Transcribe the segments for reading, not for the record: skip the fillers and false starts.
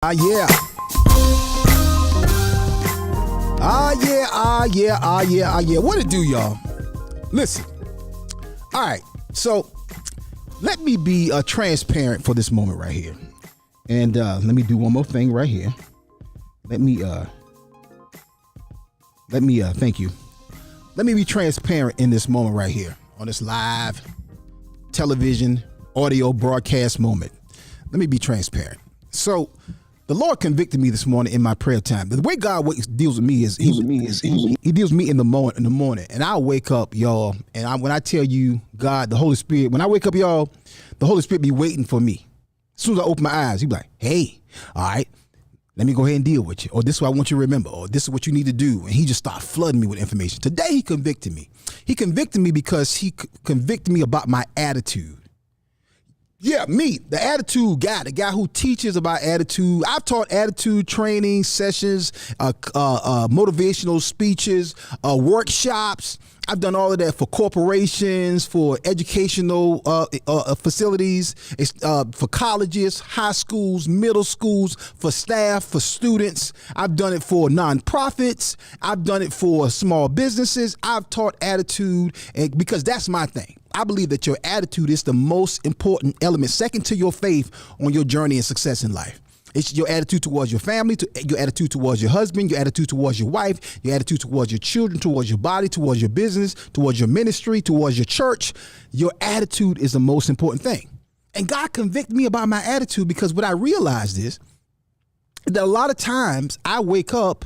Yeah. Yeah. What it do, y'all? Listen. All right. So let me be transparent for this moment right here. And let me do one more thing right here. Let me thank you. Let me be transparent in this moment right here on this live television audio broadcast moment. Let me be transparent. So the Lord convicted me this morning in my prayer time. The way God deals with me is he deals with me in the morning, and I wake up, y'all. And when I tell you, God, the Holy Spirit, when I wake up, y'all, the Holy Spirit be waiting for me. As soon as I open my eyes, he be like, "Hey, all right, let me go ahead and deal with you. Or this is what I want you to remember. Or this is what you need to do." And he just started flooding me with information. Today, he convicted me. He convicted me because he convicted me about my attitude. Yeah, me, the attitude guy, the guy who teaches about attitude. I've taught attitude training sessions, motivational speeches, workshops. I've done all of that for corporations, for educational facilities, for colleges, high schools, middle schools, for staff, for students. I've done it for nonprofits. I've done it for small businesses. I've taught attitude, and because that's my thing. I believe that your attitude is the most important element, second to your faith, on your journey and success in life. It's your attitude towards your family, your attitude towards your husband, your attitude towards your wife, your attitude towards your children, towards your body, towards your business, towards your ministry, towards your church. Your attitude is the most important thing. And God convicted me about my attitude because what I realized is that a lot of times I wake up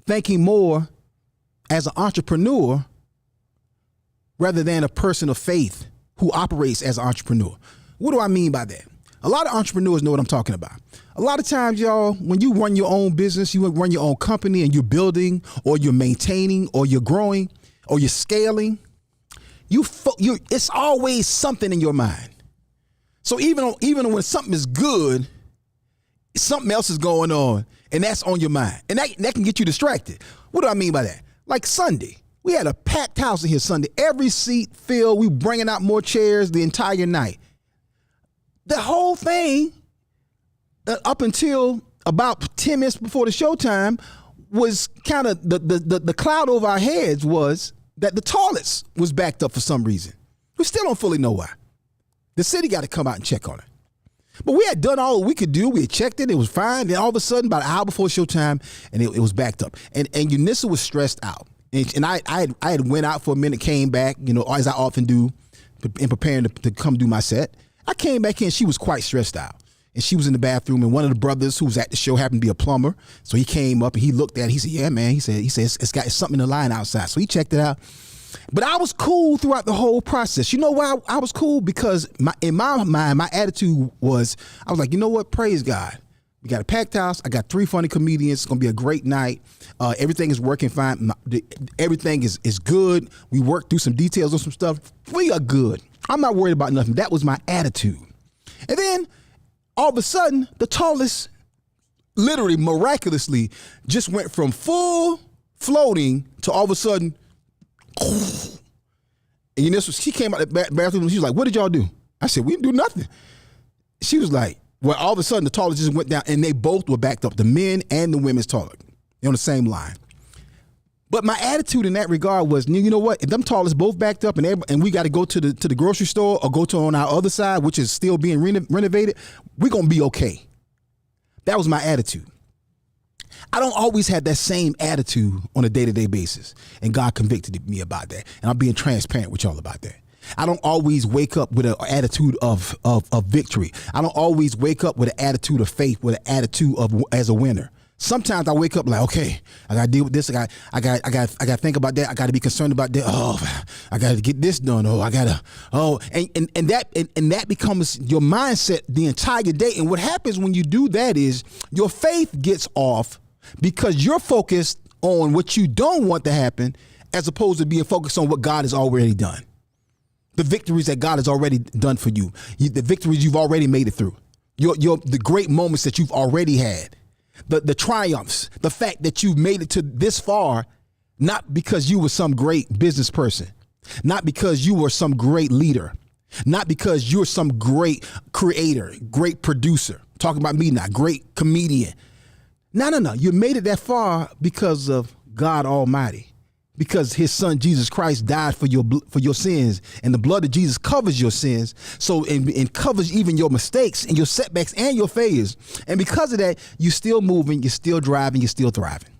thinking more as an entrepreneur rather than a person of faith who operates as an entrepreneur. What do I mean by that? A lot of entrepreneurs know what I'm talking about. A lot of times, y'all, when you run your own business, you run your own company and you're building or you're maintaining or you're growing or you're scaling, it's always something in your mind. So even when something is good, something else is going on and that's on your mind. And that can get you distracted. What do I mean by that? Like Sunday. We had a packed house in here Sunday. Every seat filled. We bringing out more chairs the entire night. The whole thing, up until about 10 minutes before the showtime, was kind of the cloud over our heads was that the toilets was backed up for some reason. We still don't fully know why. The city got to come out and check on it. But we had done all we could do. We had checked it. It was fine. Then all of a sudden, about an hour before showtime, and it was backed up. And Unissa was stressed out. And I had went out for a minute, came back, as I often do in preparing to come do my set. I came back in, she was quite stressed out. And she was in the bathroom, and one of the brothers who was at the show happened to be a plumber. So he came up and he looked at it. He said, "Yeah, man." He said it's something in the line outside. So he checked it out. But I was cool throughout the whole process. You know why I was cool? Because in my mind, my attitude was, I was like, you know what? Praise God. We got a packed house. I got 3 funny comedians. It's going to be a great night. Everything is working fine. Everything is good. We worked through some details on some stuff. We are good. I'm not worried about nothing. That was my attitude. And then all of a sudden, the tallest literally miraculously just went from full floating to all of a sudden, and she came out of the bathroom and she was like, "What did y'all do?" I said, "We didn't do nothing." She was like, well, all of a sudden the toilet just went down and they both were backed up, the men and the women's toilet. They're on the same line. But my attitude in that regard was, you know what? If them toilets both backed up and we got to go to the grocery store or go to on our other side, which is still being renovated, we're going to be okay. That was my attitude. I don't always have that same attitude on a day-to-day basis. And God convicted me about that. And I'm being transparent with y'all about that. I don't always wake up with an attitude of victory. I don't always wake up with an attitude of faith, with an attitude of as a winner. Sometimes I wake up like, okay, I gotta deal with this. I gotta think about that. I gotta be concerned about that. Oh, I gotta get this done. And that becomes your mindset the entire day. And what happens when you do that is your faith gets off because you're focused on what you don't want to happen, as opposed to being focused on what God has already done. The victories that God has already done for you, the victories you've already made it through, the great moments that you've already had, the triumphs, the fact that you've made it to this far, not because you were some great business person, not because you were some great leader, not because you're some great creator, great producer, talking about me not great comedian. No. You made it that far because of God Almighty, because his son Jesus Christ died for your sins, and the blood of Jesus covers your sins. So and covers even your mistakes and your setbacks and your failures. And because of that, you're still moving, you're still driving, you're still thriving.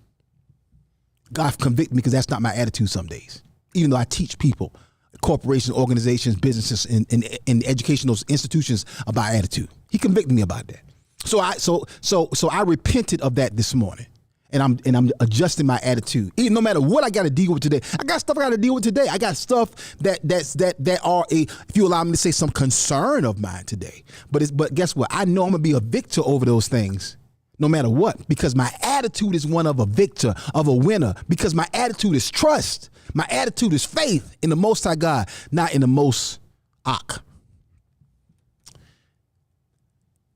God convict me, because that's not my attitude some days. Even though I teach people, corporations, organizations, businesses, and educational institutions about attitude, he convicted me about that. So I repented of that this morning, and I'm adjusting my attitude. Even no matter what I got to deal with today, I got stuff I got to deal with today. I got stuff that are if you allow me to say, some concern of mine today. But guess what? I know I'm gonna be a victor over those things, no matter what, because my attitude is one of a victor, of a winner. Because my attitude is trust. My attitude is faith in the Most High God, not in the most Ak.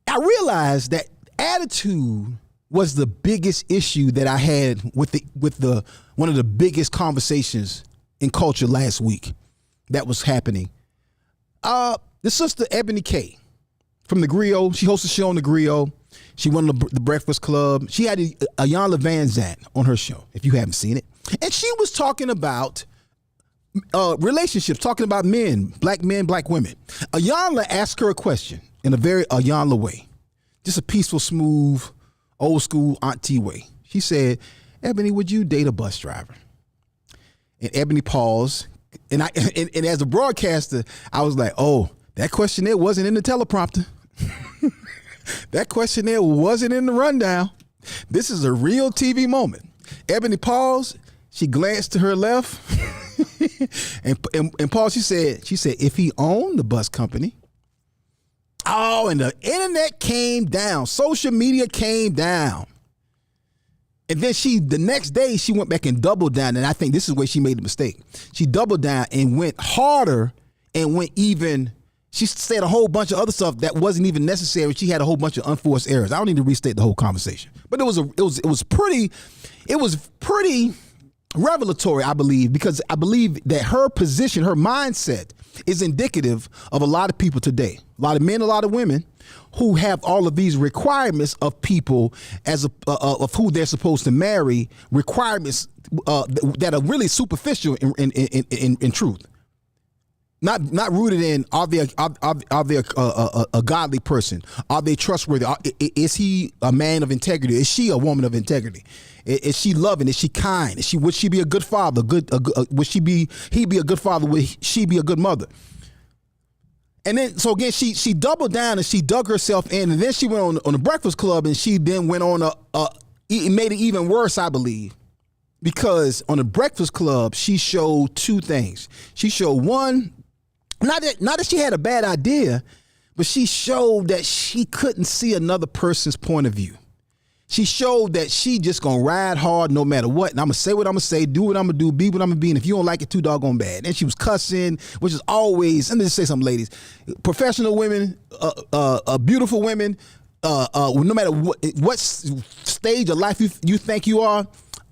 I realized that attitude was the biggest issue that I had with one of the biggest conversations in culture last week that was happening. The sister Ebony K from the Griot, she hosts a show on the Griot. She won the Breakfast Club. She had Ayanla Van Zant on her show, if you haven't seen it. And she was talking about relationships, talking about men, black women. Ayanla asked her a question in a very Ayanla way, just a peaceful, smooth, old school auntie way. She said, "Ebony, would you date a bus driver?" And Ebony paused. And as a broadcaster, I was like, oh, that question there wasn't in the teleprompter. That question there wasn't in the rundown. This is a real TV moment. Ebony paused. She glanced to her left and paused. She said, if he owned the bus company. Oh, and the internet came down. Social media came down. And then the next day, she went back and doubled down. And I think this is where she made the mistake. She doubled down and went harder and she said a whole bunch of other stuff that wasn't even necessary. She had a whole bunch of unforced errors. I don't need to restate the whole conversation, but it was pretty revelatory, I believe, because I believe that her position, her mindset is indicative of a lot of people today, a lot of men, a lot of women who have all of these requirements of people of who they're supposed to marry, requirements that are really superficial in truth. Not rooted in, are they a godly person? Are they trustworthy? Is he a man of integrity? Is she a woman of integrity? Is she loving? Is she kind? Would she be a good father? Would he be a good father? Would she be a good mother? And then, so again, she doubled down and she dug herself in, and then she went on the Breakfast Club, and she then went on it made it even worse, I believe, because on the Breakfast Club she showed two things. She showed one. Not that she had a bad idea, but she showed that she couldn't see another person's point of view. She showed that she just gonna ride hard no matter what. And I'm gonna say what I'm gonna say, do what I'm gonna do, be what I'm gonna be. And if you don't like it, too doggone bad. And she was cussing, which is always, let me just say something, ladies. Professional women, beautiful women, no matter what stage of life you think you are,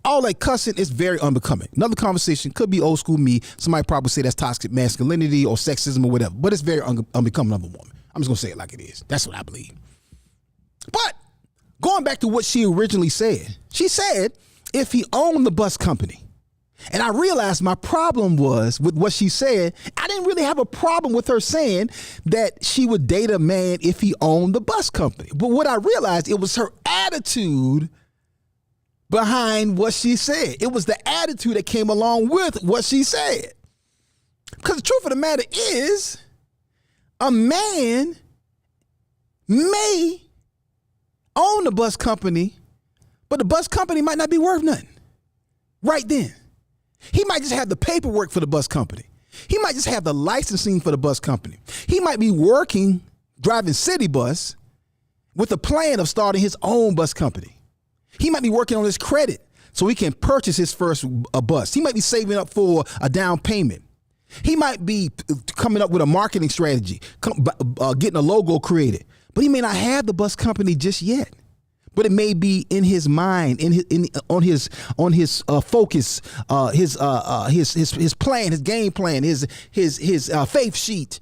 all that cussing is very unbecoming. Another conversation could be old school me. Somebody probably say that's toxic masculinity or sexism or whatever, but it's very unbecoming of a woman. I'm just gonna say it like it is. That's what I believe. But going back to what she originally said, she said, if he owned the bus company. And I realized my problem was with what she said. I didn't really have a problem with her saying that she would date a man if he owned the bus company. But what I realized, it was her attitude behind what she said. It was the attitude that came along with what she said. Because the truth of the matter is, a man may own the bus company, but the bus company might not be worth nothing right then. He might just have the paperwork for the bus company. He might just have the licensing for the bus company. He might be working, driving city bus with a plan of starting his own bus company. He might be working on his credit so he can purchase his first bus. He might be saving up for a down payment. He might be coming up with a marketing strategy, getting a logo created, but he may not have the bus company just yet. But it may be in his mind, on his focus, his plan, his game plan, his faith sheet.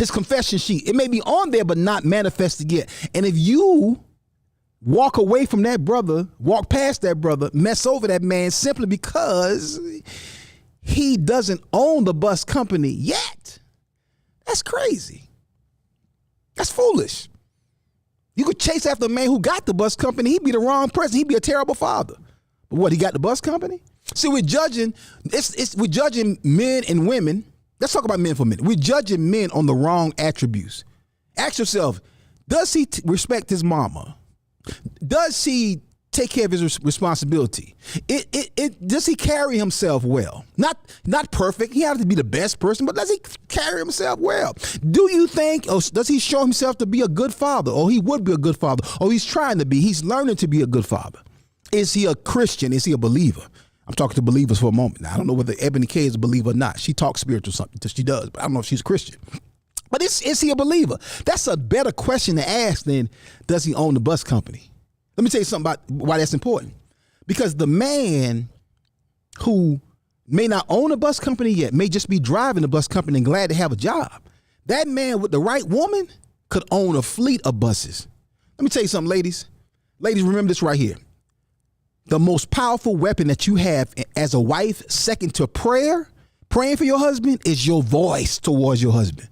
His confession sheet. It may be on there, but not manifested yet. And if you walk away from that brother, walk past that brother, mess over that man simply because he doesn't own the bus company yet, that's crazy. That's foolish. You could chase after a man who got the bus company. He'd be the wrong person. He'd be a terrible father. But what, he got the bus company? See, we're judging men and women. Let's talk about men for a minute. We're judging men on the wrong attributes. Ask yourself, does he respect his mama? Does he take care of his responsibility? Does he carry himself well? Not perfect. He has to be the best person, but does he carry himself well? Do you think, or does he show himself to be a good father? Or he would be a good father? Or he's trying to be? He's learning to be a good father. Is he a Christian? Is he a believer? I'm talking to believers for a moment. Now, I don't know whether Ebony K is a believer or not. She talks spiritual something. She does, but I don't know if she's a Christian. But is he a believer? That's a better question to ask than does he own the bus company? Let me tell you something about why that's important. Because the man who may not own a bus company yet, may just be driving the bus company and glad to have a job. That man with the right woman could own a fleet of buses. Let me tell you something, ladies. Ladies, remember this right here. The most powerful weapon that you have as a wife, second to praying for your husband, is your voice towards your husband.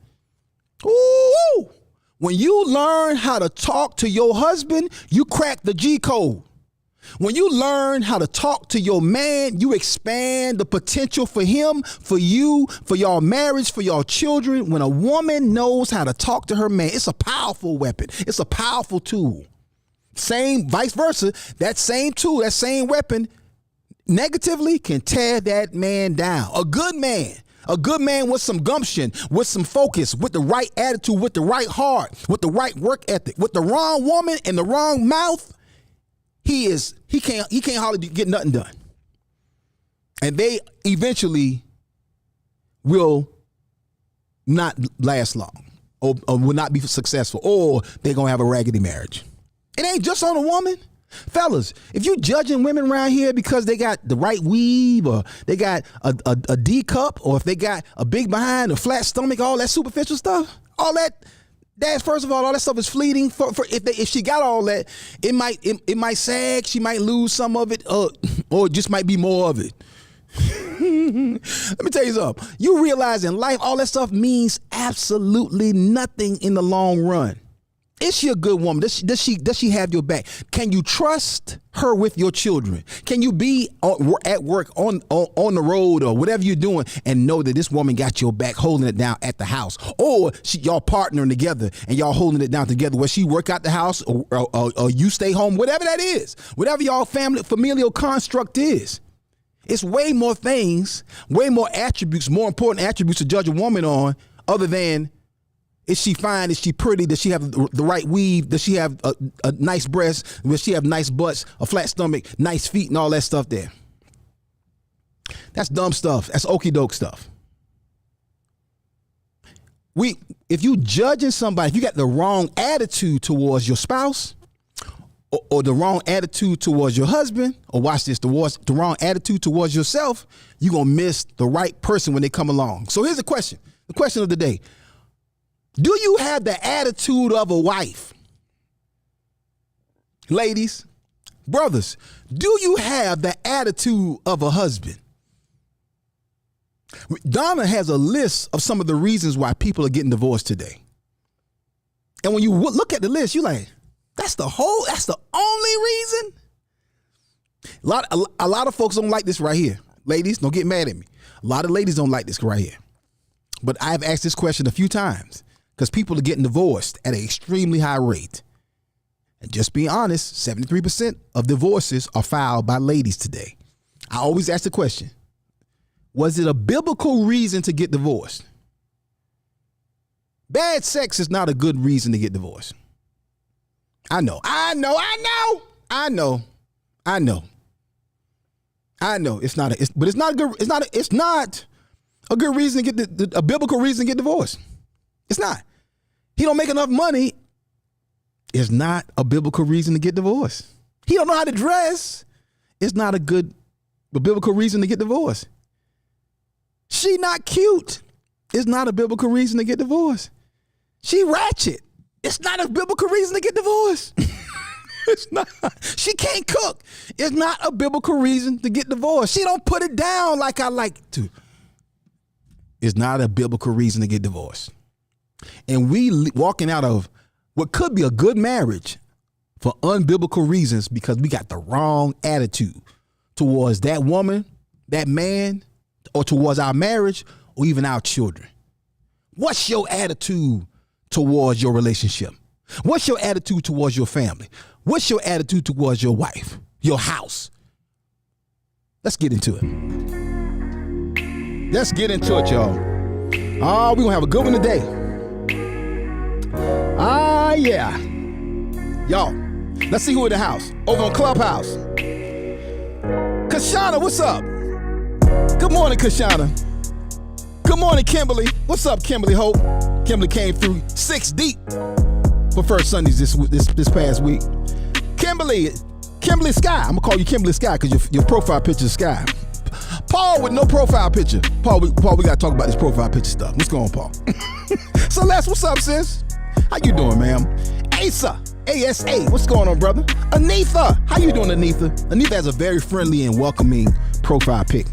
Ooh, when you learn how to talk to your husband, you crack the G code. When you learn how to talk to your man, you expand the potential for him, for you, for your marriage, for your children. When a woman knows how to talk to her man, it's a powerful weapon. It's a powerful tool. Same, vice versa, that same tool, that same weapon negatively can tear that man down. A good man with some gumption, with some focus, with the right attitude, with the right heart, with the right work ethic, with the wrong woman and the wrong mouth, he can't hardly get nothing done. And they eventually will not last long or will not be successful, or they're going to have a raggedy marriage. It ain't just on a woman. Fellas, if you judging women around here because they got the right weave, or they got a D cup, or if they got a big behind, a flat stomach, all that superficial stuff, all that first of all that stuff is fleeting. If she got all that, it might sag. She might lose some of it, or it just might be more of it. Let me tell you something. You realize in life, all that stuff means absolutely nothing in the long run. Is she a good woman? Does she have your back? Can you trust her with your children? Can you be at work, on the road, or whatever you're doing, and know that this woman got your back, holding it down at the house? Or y'all partnering together and y'all holding it down together, where she work out the house or you stay home, whatever that is, whatever y'all familial construct is. It's way more things, way more attributes, more important attributes to judge a woman on, other than, is she fine? Is she pretty? Does she have the right weave? Does she have a nice breast? Does she have nice butts, a flat stomach, nice feet, and all that stuff there? That's dumb stuff. That's okie doke stuff. If you judging somebody, if you got the wrong attitude towards your spouse, or the wrong attitude towards your husband, or watch this, the wrong attitude towards yourself, you're going to miss the right person when they come along. So here's the question of the day. Do you have the attitude of a wife? Ladies, brothers, do you have the attitude of a husband? Donna has a list of some of the reasons why people are getting divorced today. And when you look at the list, you're like, that's the only reason? A lot of folks don't like this right here. Ladies, don't get mad at me. A lot of ladies don't like this right here. But I've asked this question a few times, because people are getting divorced at an extremely high rate. And just be honest, 73% of divorces are filed by ladies today. I always ask the question, was it a biblical reason to get divorced? Bad sex is not a good reason to get divorced. I know. It's not a good reason to get a biblical reason to get divorced. It's not. He don't make enough money. It's not a biblical reason to get divorced. He don't know how to dress. It's not a biblical reason to get divorced. She not cute. It's not a biblical reason to get divorced. She ratchet. It's not a biblical reason to get divorced. It's not. She can't cook. It's not a biblical reason to get divorced. She don't put it down like I like to. It's not a biblical reason to get divorced. And we walking out of what could be a good marriage for unbiblical reasons because we got the wrong attitude towards that woman, that man, or towards our marriage, or even our children. What's your attitude towards your relationship? What's your attitude towards your family? What's your attitude towards your wife, your house? Let's get into it. Let's get into it, y'all. Oh, we're going to have a good one today. Ah, yeah. Y'all, let's see who in the house. Over on Clubhouse. Kashana, what's up? Good morning, Kashana. Good morning, Kimberly. What's up, Kimberly Hope? Kimberly came through 6 deep for First Sundays this past week. Kimberly Sky. I'm gonna call you Kimberly Sky because your profile picture is Sky. Paul with no profile picture. Paul, we gotta talk about this profile picture stuff. What's going on, Paul? Celeste, what's up, sis? How you doing, ma'am? Asa, ASA, what's going on, brother? Anitha, how you doing, Anitha? Anitha has a very friendly and welcoming profile pic.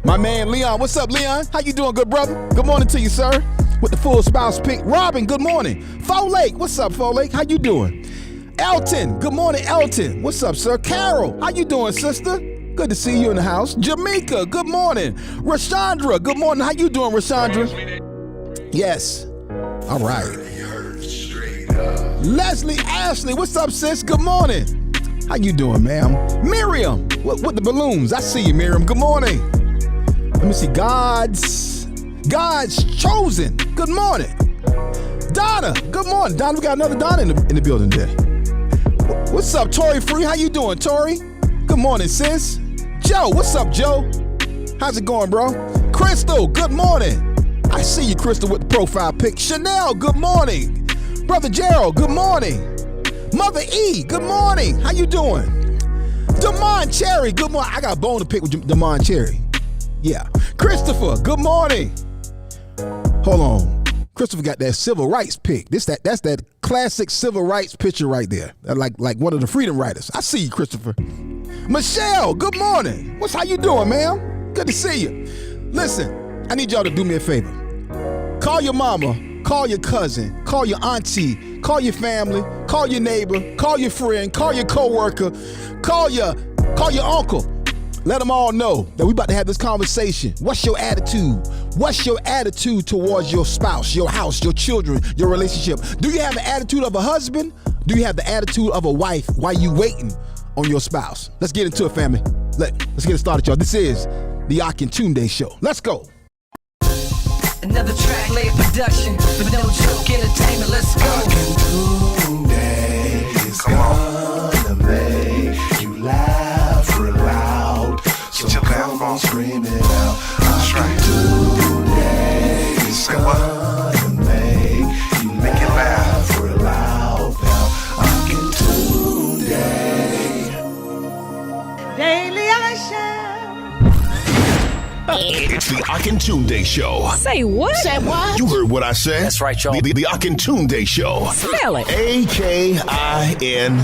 My man Leon, what's up, Leon? How you doing, good brother? Good morning to you, sir. With the full spouse pic. Robin, good morning. Faux Lake, what's up, Faux Lake? How you doing? Elton, good morning, Elton. What's up, sir? Carol, how you doing, sister? Good to see you in the house. Jamaica, good morning. Rashandra, good morning. How you doing, Rashandra? Yes. All right. Leslie Ashley, what's up, sis? Good morning. How you doing, ma'am? Miriam, with the balloons. I see you, Miriam. Good morning. Let me see. God's chosen. Good morning. Donna, good morning. Donna, we got another Donna in the building there. What's up, Tori Free? How you doing, Tori? Good morning, sis. Joe, what's up, Joe? How's it going, bro? Crystal, good morning. I see you, Crystal, with the profile pic. Chanel, good morning. Brother Gerald, good morning. Mother E, good morning. How you doing? Damon Cherry, good morning. I got a bone to pick with Damon Cherry. Yeah. Christopher, good morning. Hold on. Christopher got that civil rights pic. That's that classic civil rights picture right there. Like one of the freedom writers. I see you, Christopher. Michelle, good morning. How you doing, ma'am? Good to see you. Listen, I need y'all to do me a favor. Call your mama, call your cousin, call your auntie, call your family, call your neighbor, call your friend, call your coworker, call your uncle. Let them all know that we about to have this conversation. What's your attitude? What's your attitude towards your spouse, your house, your children, your relationship? Do you have the attitude of a husband? Do you have the attitude of a wife while you waiting on your spouse? Let's get into it, family. Let's get it started, y'all. This is the Akintunde Show. Let's go. Another track, late production, but no joke, entertainment. Let's go. Akintunde is gonna make you laugh real loud. So come on, scream it out. Akintunde is gonna make you laugh real loud. Akintunde. Daily I shall. It's the Akintunde Show. Say what? Say what? You heard what I said. That's right, y'all. The Akintunde Show. Spell it. A-K-I-N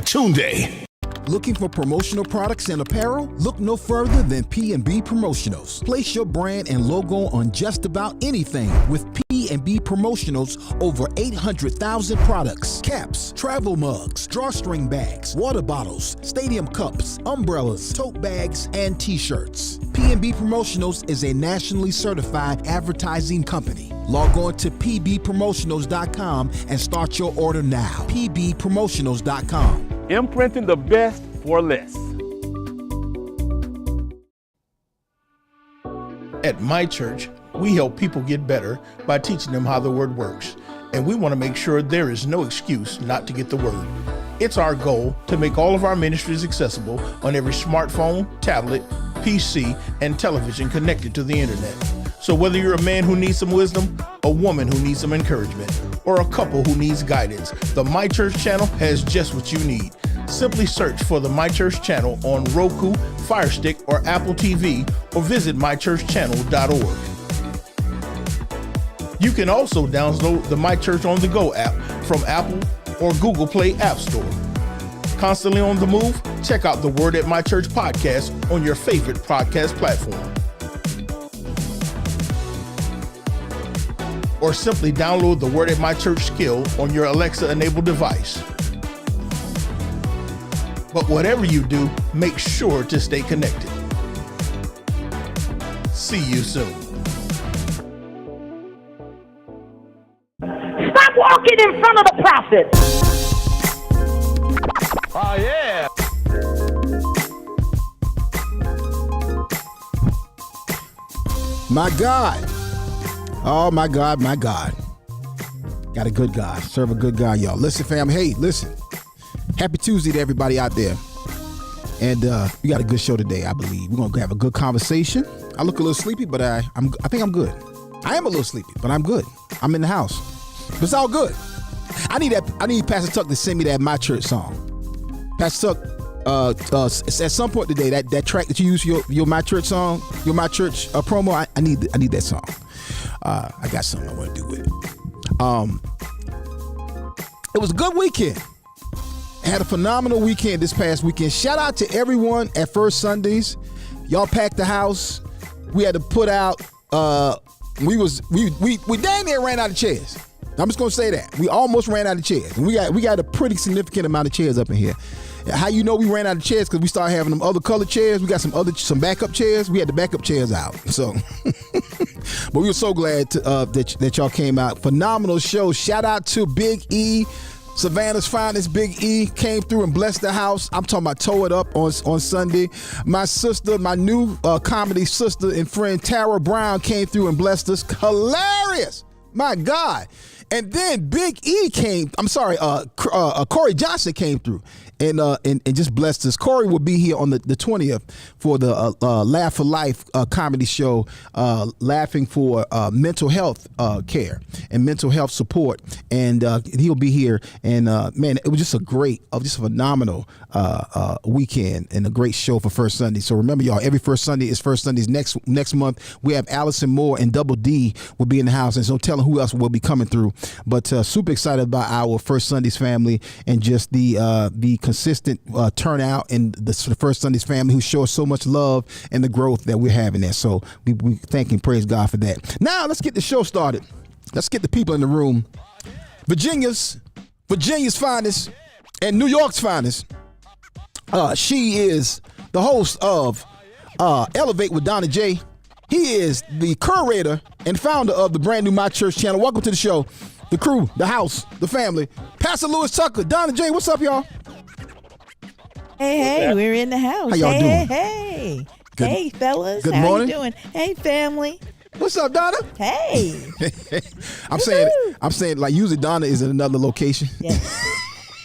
Tunde. Looking for promotional products and apparel? Look no further than P&B Promotionals. Place your brand and logo on just about anything with P&B Promotionals. Over 800,000 products, caps, travel mugs, drawstring bags, water bottles, stadium cups, umbrellas, tote bags, and t-shirts. P&B Promotionals is a nationally certified advertising company. Log on to pbpromotionals.com and start your order now. pbpromotionals.com. Imprinting the best for less. At my church, we help people get better by teaching them how the word works. And we want to make sure there is no excuse not to get the word. It's our goal to make all of our ministries accessible on every smartphone, tablet, PC, and television connected to the internet. So whether you're a man who needs some wisdom, a woman who needs some encouragement, or a couple who needs guidance, the My Church channel has just what you need. Simply search for the My Church channel on Roku, Fire Stick, or Apple TV, or visit mychurchchannel.org. You can also download the My Church on the Go app from Apple or Google Play App Store. Constantly on the move? Check out the Word at My Church podcast on your favorite podcast platform. Or simply download the Word at My Church skill on your Alexa-enabled device. But whatever you do, make sure to stay connected. See you soon. Stop walking in front of the prophet. Oh, yeah. My God. Oh, my God, my God. Got a good God. Serve a good God, y'all. Listen, fam. Hey, listen. Happy Tuesday to everybody out there. And we got a good show today, I believe. We're going to have a good conversation. I look a little sleepy, but I think I'm good. I am a little sleepy, but I'm good. I'm in the house. But it's all good. I need Pastor Tuck to send me that My Church song. Pastor Tuck, at some point today, that track that you use for your My Church song, your My Church promo, I need that song. I got something I want to do with it. It was a good weekend. Had a phenomenal weekend this past weekend. Shout out to everyone at First Sundays. Y'all packed the house. We had to put out. We damn near ran out of chairs. I'm just gonna say that we almost ran out of chairs, and we got a pretty significant amount of chairs up in here. How you know we ran out of chairs? Because we started having them other colored chairs. We got some backup chairs. We had the backup chairs out. So, but we were so glad that y'all came out. Phenomenal show. Shout out to Big E. Savannah's finest, Big E, came through and blessed the house. I'm talking about Toe It Up on Sunday. My sister, my new comedy sister and friend Tara Brown came through and blessed us. Hilarious. My God. And then Big E came, Corey Johnson came through and just blessed us. Corey will be here on the 20th for the Laugh for Life comedy show, laughing for mental health care and mental health support. And he'll be here. And man, it was just a phenomenal weekend and a great show for First Sunday. So remember, y'all, every First Sunday is First Sundays. Next month, we have Allison Moore and Double D will be in the house. And so telling who else will be coming through. But super excited about our First Sundays family and just the consistent turnout and the First Sundays family who show us so much love and the growth that we're having there. So we thank and praise God for that. Now let's get the show started. Let's get the people in the room. Virginia's finest and New York's finest. She is the host of Elevate with Donna J. He is the curator and founder of the brand new My Church channel. Welcome to the show, the crew, the house, the family. Pastor Lewis Tucker, Donna J. What's up, y'all? Hey, we're in the house. How y'all doing? Hey. Good. Hey, fellas. Good How morning. you doing? Hey, family. What's up, Donna? Hey. I'm saying like usually Donna is in another location. Yes.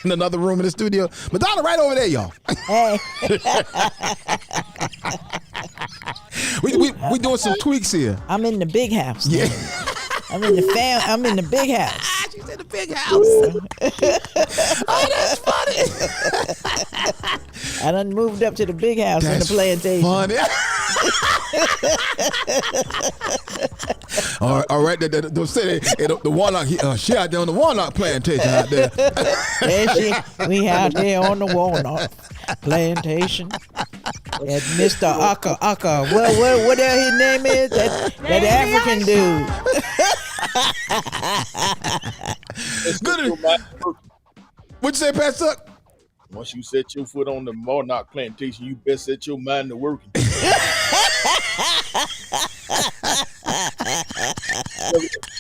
In another room in the studio. But Donna right over there, y'all. Hey. we doing some tweaks here. I'm in the big house. Yeah. I'm in the big house. She's in the big house. Oh, that's funny. I done moved up to the big house in the That's plantation. funny. All right. Don't say that. The Walnut. She out there on the Walnut plantation out there. We out there on the walnut plantation. That Mr. Aka. Well, what his name is? That African dude. Good. What'd you say, Pastor? Once you set your foot on the Walnut plantation, you best set your mind to working.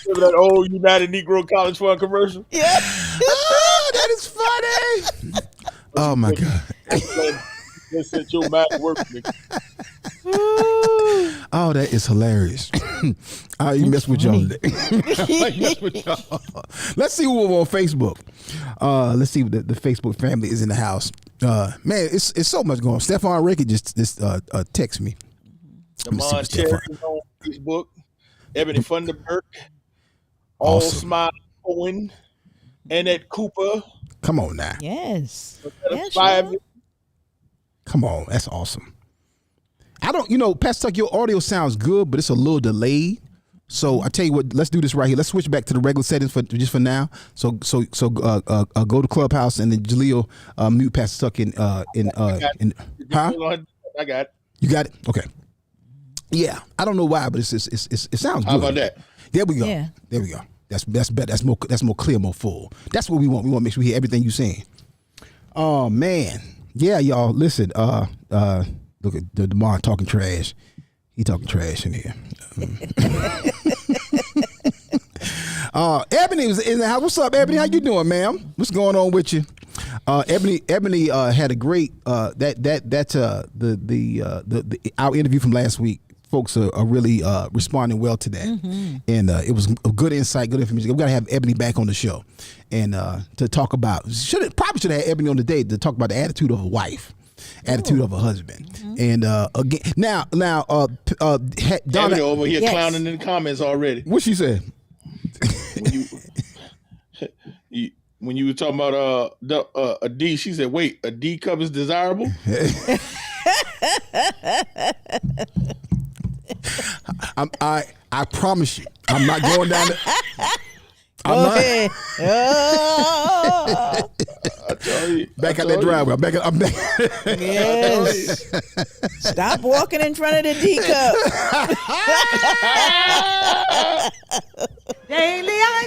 Remember that old United Negro College Fund commercial? Yeah. Oh, that is funny. Oh my God. Just set your mind to working. Oh, that is hilarious. You mess with y'all today. I mess with y'all. Let's see who on Facebook. Let's see the Facebook family is in the house. Man, it's so much going on. Stephon Rickey just text me. Damon Cherry on Facebook. Ebony Funderburk. All Awesome. Smile Owen. Annette Cooper. Come on now. Yes. Five. Come on. That's awesome. Pastor Tuck, your audio sounds good, but it's a little delayed. So I tell you what, let's do this right here. Let's switch back to the regular settings for now. So go to Clubhouse and then Jaleel mute Pastor Tuck in huh? I got it. You got it? Okay. Yeah, I don't know why, but it sounds good. How about that? There we go. Yeah. There we go. That's better. That's more clear, more full. That's what we want. We want to make sure we hear everything you're saying. Oh man, yeah, y'all. Listen, look at DeMar talking trash. He talking trash in here. Ebony was in the house. What's up, Ebony? How you doing, ma'am? What's going on with you? Ebony had a great our interview from last week. Folks are really responding well to that, and it was a good insight, good information. We got to have Ebony back on the show, and to talk about probably should have had Ebony on today to talk about the attitude of a wife, attitude of a husband, and again now Ebony over here clowning in the comments already. What she said? When you were talking about a D, she said, "Wait, a D cup is desirable." I promise you, I'm not going down. Okay. I tell you, Back out that driveway. I'm back. Yes. Stop walking in front of the D cup. Daily I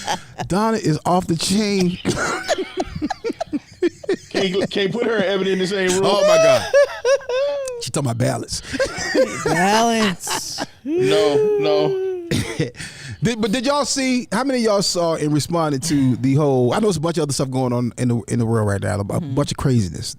shine. Donna is off the chain. Can't put her and Ebony in the same room. Oh my God. She talking about balance. Balance. No. But did y'all see? How many of y'all saw and responded to the whole? I know there's a bunch of other stuff going on in the world right now. A bunch of craziness.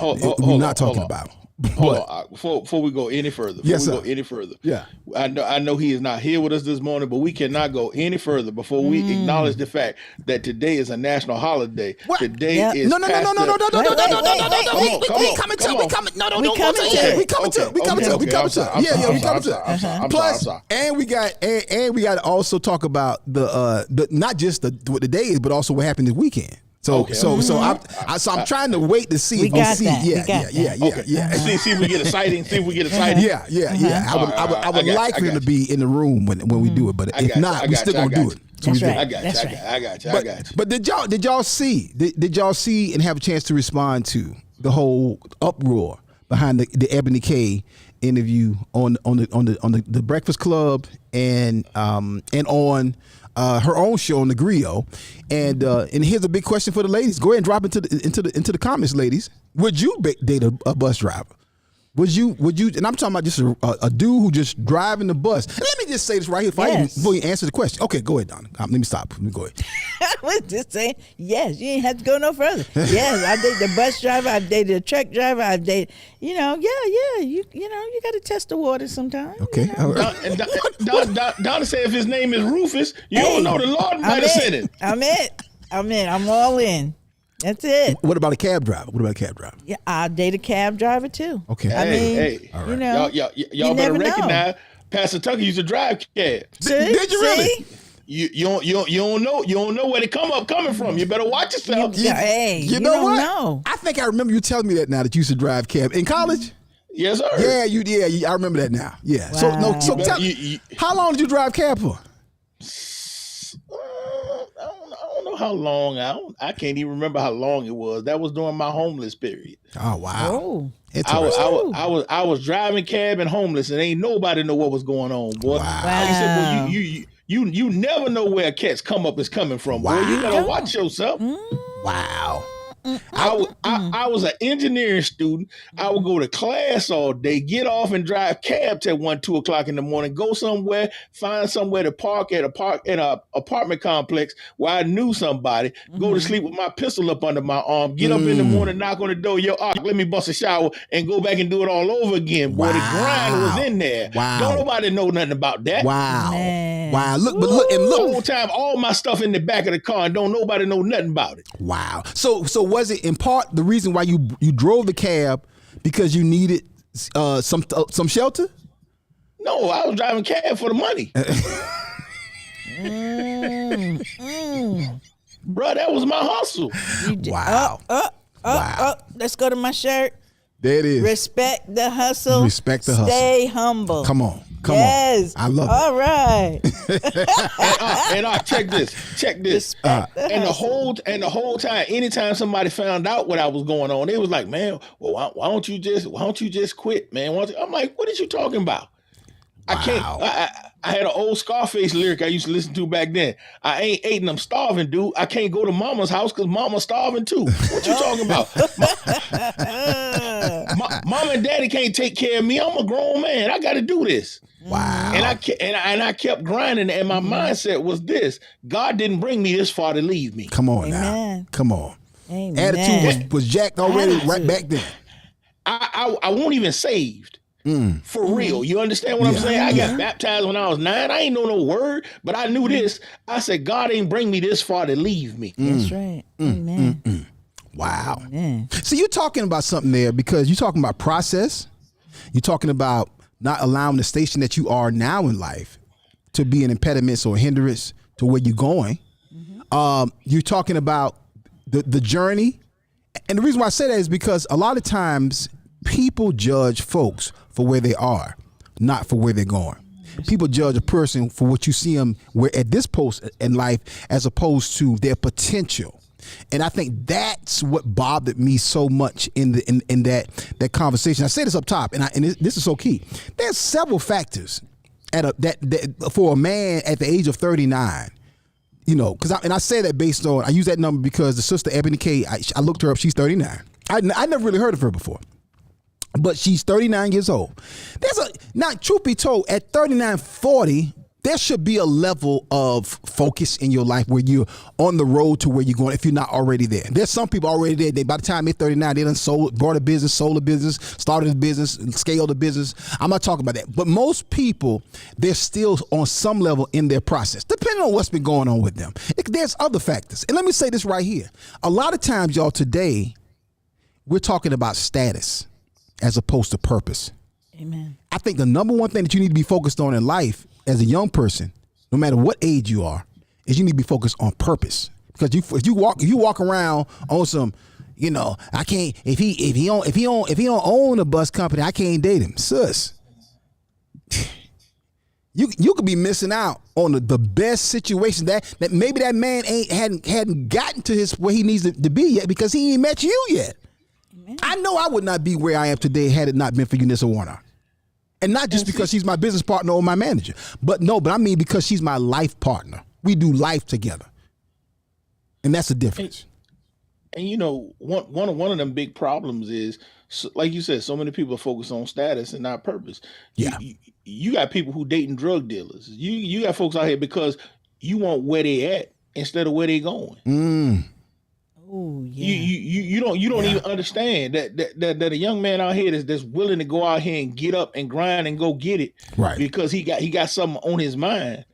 We're not talking about. Hold on. Before we go any further. Yeah. I know he is not here with us this morning, but we cannot go any further before we acknowledge the fact that today is a national holiday. What? Today is No. We coming to. Yeah, we coming to. Plus, and we got to also talk about the not just what the day is, but also what happened this weekend. So I'm trying to wait to see if we see. Yeah. See if we get a sighting. Yeah. I would like for him to be in the room when we do it, but if not, we still gonna do it. That's right. I got you. But did y'all see? Did y'all see and have a chance to respond to the whole uproar behind the Ebony K interview on the Breakfast Club and on her own show on the Griot, and here's a big question for the ladies. Go ahead and drop into the comments, ladies. Would you date a bus driver? Would you? And I'm talking about just a dude who just driving the bus. And let me just say this right here before you answer the question. Okay, go ahead, Donna. Let me stop. Let me go ahead. I was just saying, yes, you ain't have to go no further. Yes, I dated the bus driver, I dated a truck driver, I dated, you know, you got to test the water sometimes. Okay. You know? All right. Donna said if his name is Rufus, you don't know the Lord might have sent him. I'm all in. That's it. What about a cab driver? Yeah, I date a cab driver too. Okay. Hey. All right. You know, y'all better recognize Pastor Tucker used to drive cab. Did you really? You don't know where they coming from. You better watch yourself. You know what? Know. I think I remember you telling me that now that you used to drive cab in college. Yes, sir. Yeah, I remember that now. Yeah. Wow. So tell me, how long did you drive cab for? I don't know how long. I can't even remember how long it was. That was during my homeless period. Oh wow! I was driving cab and homeless, and ain't nobody know what was going on, boy. Wow. Like I said, well, you never know where a cat's come up is coming from. Boy, you gotta watch yourself. Wow. I was an engineering student. I would go to class all day, get off and drive cab till 1-2 o'clock in the morning, go somewhere, find somewhere to park in a apartment complex where I knew somebody, go to sleep with my pistol up under my arm, get up in the morning, knock on the door, let me bust a shower and go back and do it all over again. Boy, the grind was in there. Wow. Don't nobody know nothing about that. Wow. Man. Wow. Look. The whole time, all my stuff in the back of the car and don't nobody know nothing about it. Wow. So was it in part the reason why you drove the cab because you needed some shelter? No, I was driving cab for the money. Bro, that was my hustle. Wow. Wow. Let's go to my shirt. There it is. Respect the hustle. Respect the hustle. Stay humble. Come on. Come yes. on. I love it. All right. and check this. Respect the And the hustle. whole time, anytime somebody found out what I was going on, they was like, "Man, well, why don't you just quit, man?" I'm like, "What are you talking about? I can't." I had an old Scarface lyric I used to listen to back then. I ain't eating, I'm starving, dude. I can't go to mama's house because mama's starving too. What you talking about? Mom and daddy can't take care of me. I'm a grown man. I got to do this. Wow. And I kept grinding, and my mindset was this: God didn't bring me this far to leave me. Come on now. Amen. Come on. Amen. Attitude was jacked already right back then. I won't even saved. For real. You understand what I'm saying? I got baptized when I was 9. I ain't know no word, but I knew this. I said, God ain't bring me this far to leave me. That's right. Amen. Wow. Amen. So you're talking about something there because you're talking about process. You're talking about not allowing the station that you are now in life to be an impediment or a hindrance to where you're going. You're talking about the journey. And the reason why I say that is because a lot of times people judge folks for where they are, not for where they're going. People judge a person for what you see them where at this post in life as opposed to their potential. And I think that's what bothered me so much in that conversation. I say this up top, and this is so key. There's several factors that for a man at the age of 39. You know, I say that based on, I use that number because the sister Ebony K, I looked her up. She's 39. I never really heard of her before. But she's 39 years old. Now, truth be told, at 39, 40, there should be a level of focus in your life where you're on the road to where you're going if you're not already there. There's some people already there. By the time they're 39, they done bought a business, sold a business, started a business, scaled a business. I'm not talking about that. But most people, they're still on some level in their process, depending on what's been going on with them. There's other factors. And let me say this right here. A lot of times, y'all, today, we're talking about status as opposed to purpose. Amen. I think the number one thing that you need to be focused on in life as a young person, no matter what age you are, is you need to be focused on purpose. Because if you walk around on some, you know, I can't if he don't own a bus company, I can't date him, sis. You could be missing out on the best situation that maybe that man hadn't gotten to where he needs to be yet because he ain't met you yet. Amen. I know I would not be where I am today had it not been for Unissa Warner. And not just because she's my business partner or my manager, but I mean because she's my life partner. We do life together. And that's the difference. And you know, one of them big problems is, like you said, so many people focus on status and not purpose. Yeah. You got people who dating drug dealers. You got folks out here because you want where they at instead of where they going. Oh yeah. You don't even understand that a young man out here that's willing to go out here and get up and grind and go get it, right? Because he got something on his mind,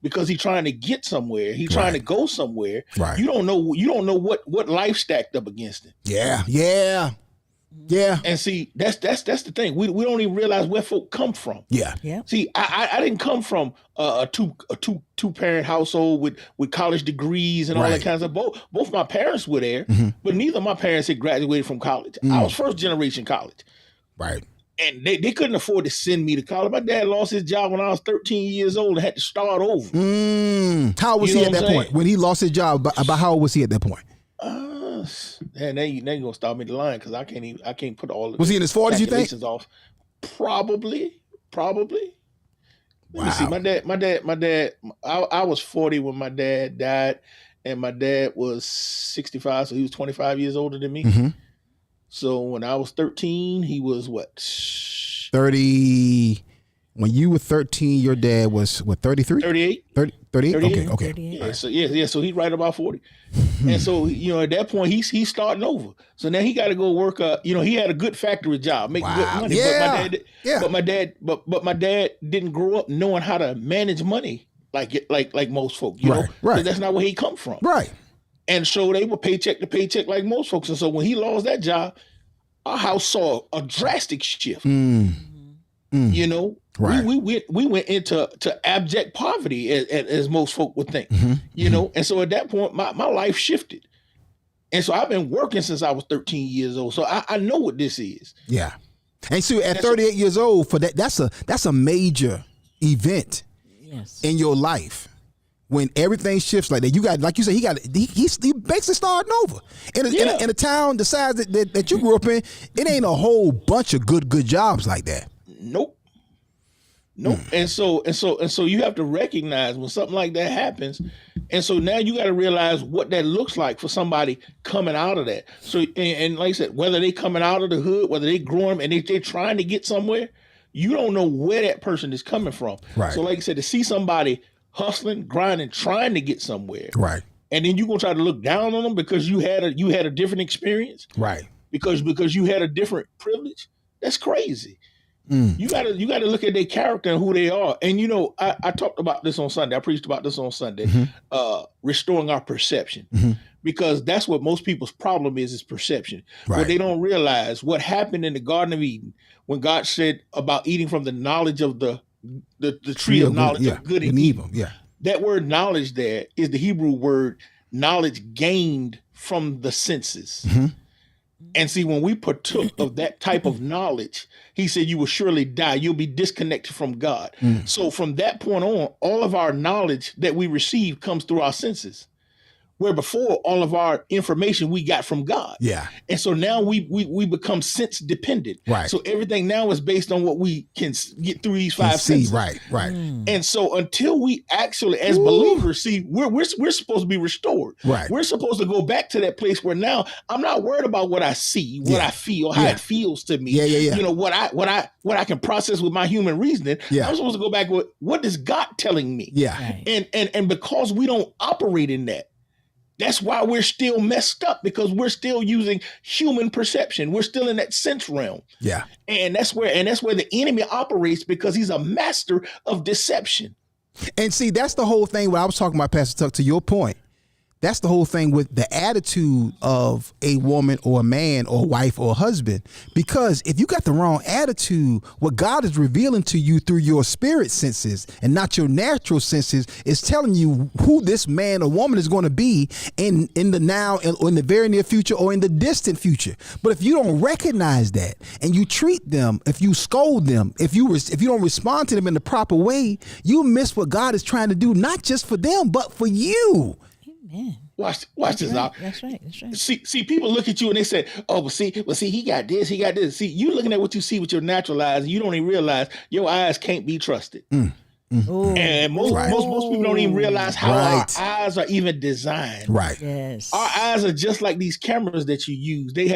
because he's trying to get somewhere, he's trying to go somewhere. Right. You don't know what life stacked up against him. Yeah. And see, that's the thing. We don't even realize where folk come from. Yeah. See, I didn't come from a two parent household with college degrees and all that kind of stuff. Both my parents were there, but neither of my parents had graduated from college. I was first generation college. Right. And they couldn't afford to send me to college. My dad lost his job when I was 13 years old and had to start over. How old was he at that point? When he lost his job, about how old was he at that point? And they gonna stop me the line because I can't put all. Was he in his 40s? You think? Off. Probably. Let me see. My dad. I was 40 when my dad died, and my dad was 65, so he was 25 years older than me. So when I was 13, he was what? 30. When you were 13, your dad was what? 33? 38. 38? Okay. 38. Yeah. So he's right about 40. And so, at that point he's starting over. So now he got to go work. He had a good factory job, making good money. Yeah. But my dad didn't grow up knowing how to manage money like most folks. You know, right. That's not where he come from. Right. And so they were paycheck to paycheck like most folks. And so when he lost that job, our house saw a drastic shift. You know, right. we went into abject poverty as most folk would think, you know? And so at that point, my life shifted. And so I've been working since I was 13 years old. So I know what this is. Yeah. And so at 38 years old, for that's a major event Yes. in your life when everything shifts like that. You got, like you said, he basically starting over in a town the size that you grew up in. It ain't a whole bunch of good jobs like that. Nope. And so you have to recognize when something like that happens. And so now you got to realize what that looks like for somebody coming out of that. So, and like I said, whether they coming out of the hood, whether they growing and they're trying to get somewhere, you don't know where that person is coming from. Right. So like I said, to see somebody hustling, grinding, trying to get somewhere. Right. And then you're going to try to look down on them because you had a different experience. Right. Because you had a different privilege. That's crazy. You gotta look at their character and who they are. And I talked about this on Sunday. I preached about this on Sunday. Restoring our perception, because that's what most people's problem is perception. Right. What they don't realize what happened in the Garden of Eden when God said about eating from the knowledge of the tree of knowledge of good and evil. Yeah. That word knowledge there is the Hebrew word knowledge gained from the senses. And see, when we partook of that type of knowledge, he said, you will surely die. You'll be disconnected from God. So from that point on, all of our knowledge that we receive comes through our senses. Where before, all of our information we got from God. Yeah. And so now we become sense dependent. Right. So everything now is based on what we can get through these five senses. Right. And so until we actually, as believers, see, we're supposed to be restored. Right. We're supposed to go back to that place where now I'm not worried about what I see, what I feel, how it feels to me. Yeah. What I can process with my human reasoning. Yeah. I'm supposed to go back with what is God telling me? Yeah. Right. And because we don't operate in that, that's why we're still messed up, because we're still using human perception. We're still in that sense realm. Yeah. And that's where the enemy operates, because he's a master of deception. And see, that's the whole thing what I was talking about, Pastor Tuck, to your point. That's the whole thing with the attitude of a woman or a man or a wife or a husband. Because if you got the wrong attitude, what God is revealing to you through your spirit senses and not your natural senses is telling you who this man or woman is going to be in the now or in the very near future or in the distant future. But if you don't recognize that and you treat them, if you scold them, if you don't respond to them in the proper way, you miss what God is trying to do, not just for them, but for you. Man. Watch this out. That's right. See, people look at you and they say, "Oh, but see, he got this, he got this." See, you looking at what you see with your natural eyes, and you don't even realize your eyes can't be trusted. And most people don't even realize how our eyes are even designed. Right. Yes. Our eyes are just like these cameras that you use. They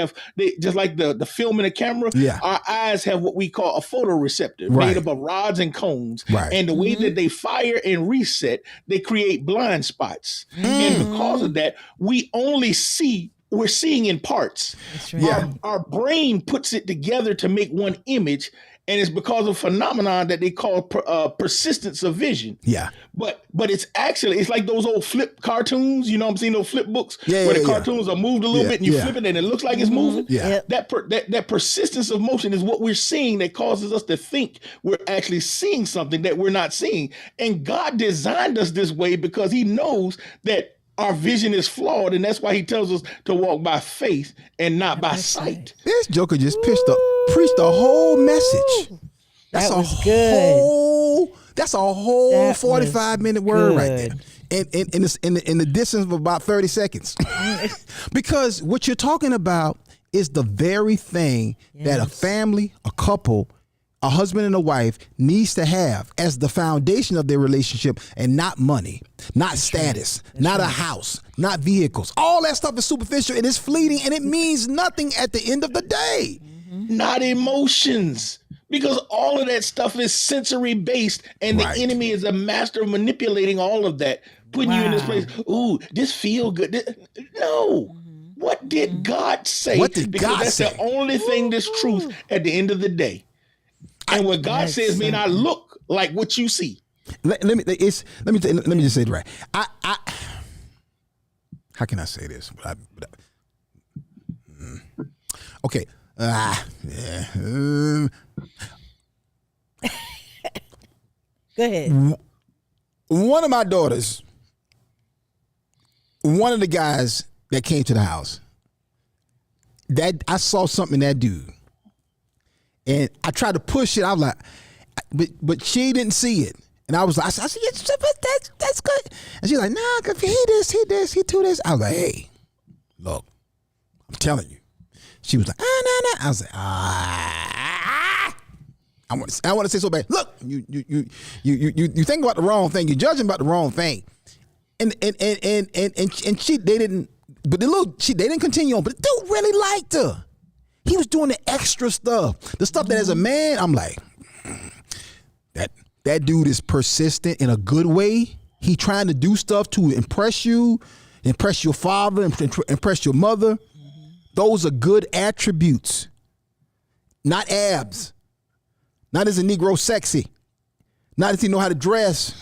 just like the film in a camera. Yeah. Our eyes have what we call a photoreceptor made up of rods and cones. Right. And the way that they fire and reset, they create blind spots. And because of that, we're seeing in parts. That's right. Our brain puts it together to make one image. And it's because of a phenomenon that they call persistence of vision. Yeah. But it's like those old flip cartoons. You know what I'm saying? Those flip books where the cartoons are moved a little bit and you flip it and it looks like it's moving. Yeah. That persistence of motion is what we're seeing that causes us to think we're actually seeing something that we're not seeing. And God designed us this way because he knows that our vision is flawed, and that's why he tells us to walk by faith and not by sight. This joker just preached the whole message. That was good. That's a whole 45-minute word right there. In the distance of about 30 seconds. Because what you're talking about is the very thing that a family, a couple, a husband and a wife needs to have as the foundation of their relationship, and not money, not status, not a house, not vehicles. All that stuff is superficial and it's fleeting and it means nothing at the end of the day. Not emotions. Because all of that stuff is sensory based, and the enemy is a master of manipulating all of that, putting you in this place. Ooh, this feel good. No. What did God say? What did because God that's say? the only thing that's truth at the end of the day. And what God says may not look like what you see. Let me just say it right. How can I say this? Okay. Go ahead. One of my daughters, one of the guys that came to the house, that I saw something in that dude. And I tried to push it. I was like, but she didn't see it. And I was like, I said, yeah, that's good. And she's like, nah, cause he do this. I was like, hey, look, I'm telling you. She was like, nah. I was like, I want to say so bad. Look, you think about the wrong thing. You're judging about the wrong thing. And they didn't continue on. But the dude really liked her. He was doing the extra stuff, the stuff that as a man, I'm like, that dude is persistent in a good way. He trying to do stuff to impress you, impress your father, impress your mother. Those are good attributes. Not abs. Not as a Negro sexy. Not as he know how to dress.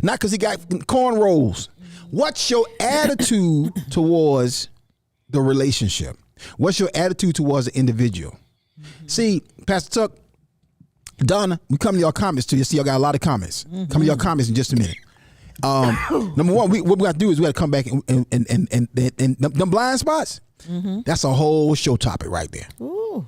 Not because he got cornrows. What's your attitude towards the relationship? What's your attitude towards the individual? See, Pastor Tuck, Donna, we come to your comments too. You see, y'all got a lot of comments. Come to your comments in just a minute. Number one, what we got to do is we got to come back and them blind spots. That's a whole show topic right there. Ooh.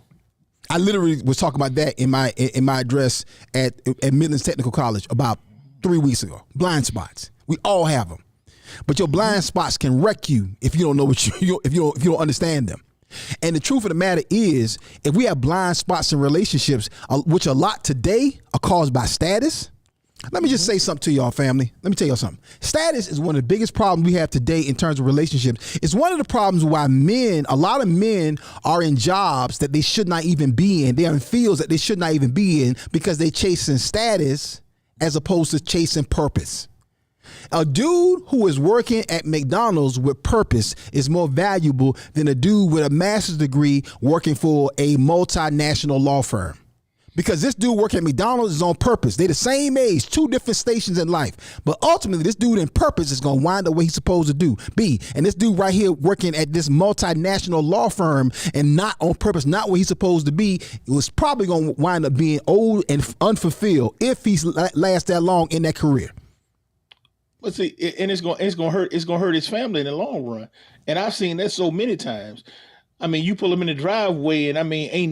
I literally was talking about that in my address at Midlands Technical College about 3 weeks ago. Blind spots. We all have them, but your blind spots can wreck you if you don't know if you don't understand them. And the truth of the matter is, if we have blind spots in relationships, which a lot today are caused by status. Let me just say something to y'all, family. Let me tell y'all something. Status is one of the biggest problems we have today in terms of relationships. It's one of the problems why a lot of men are in jobs that they should not even be in. They're in fields that they should not even be in because they're chasing status as opposed to chasing purpose. A dude who is working at McDonald's with purpose is more valuable than a dude with a master's degree working for a multinational law firm. Because this dude working at McDonald's is on purpose. They're the same age, two different stations in life. But ultimately, this dude in purpose is going to wind up where he's supposed to be. And this dude right here working at this multinational law firm and not on purpose, not where he's supposed to be, it was probably going to wind up being old and unfulfilled if he lasts that long in that career. But see, and it's gonna hurt his family in the long run. And I've seen that so many times. I mean, you pull them in the driveway, and I mean, ain't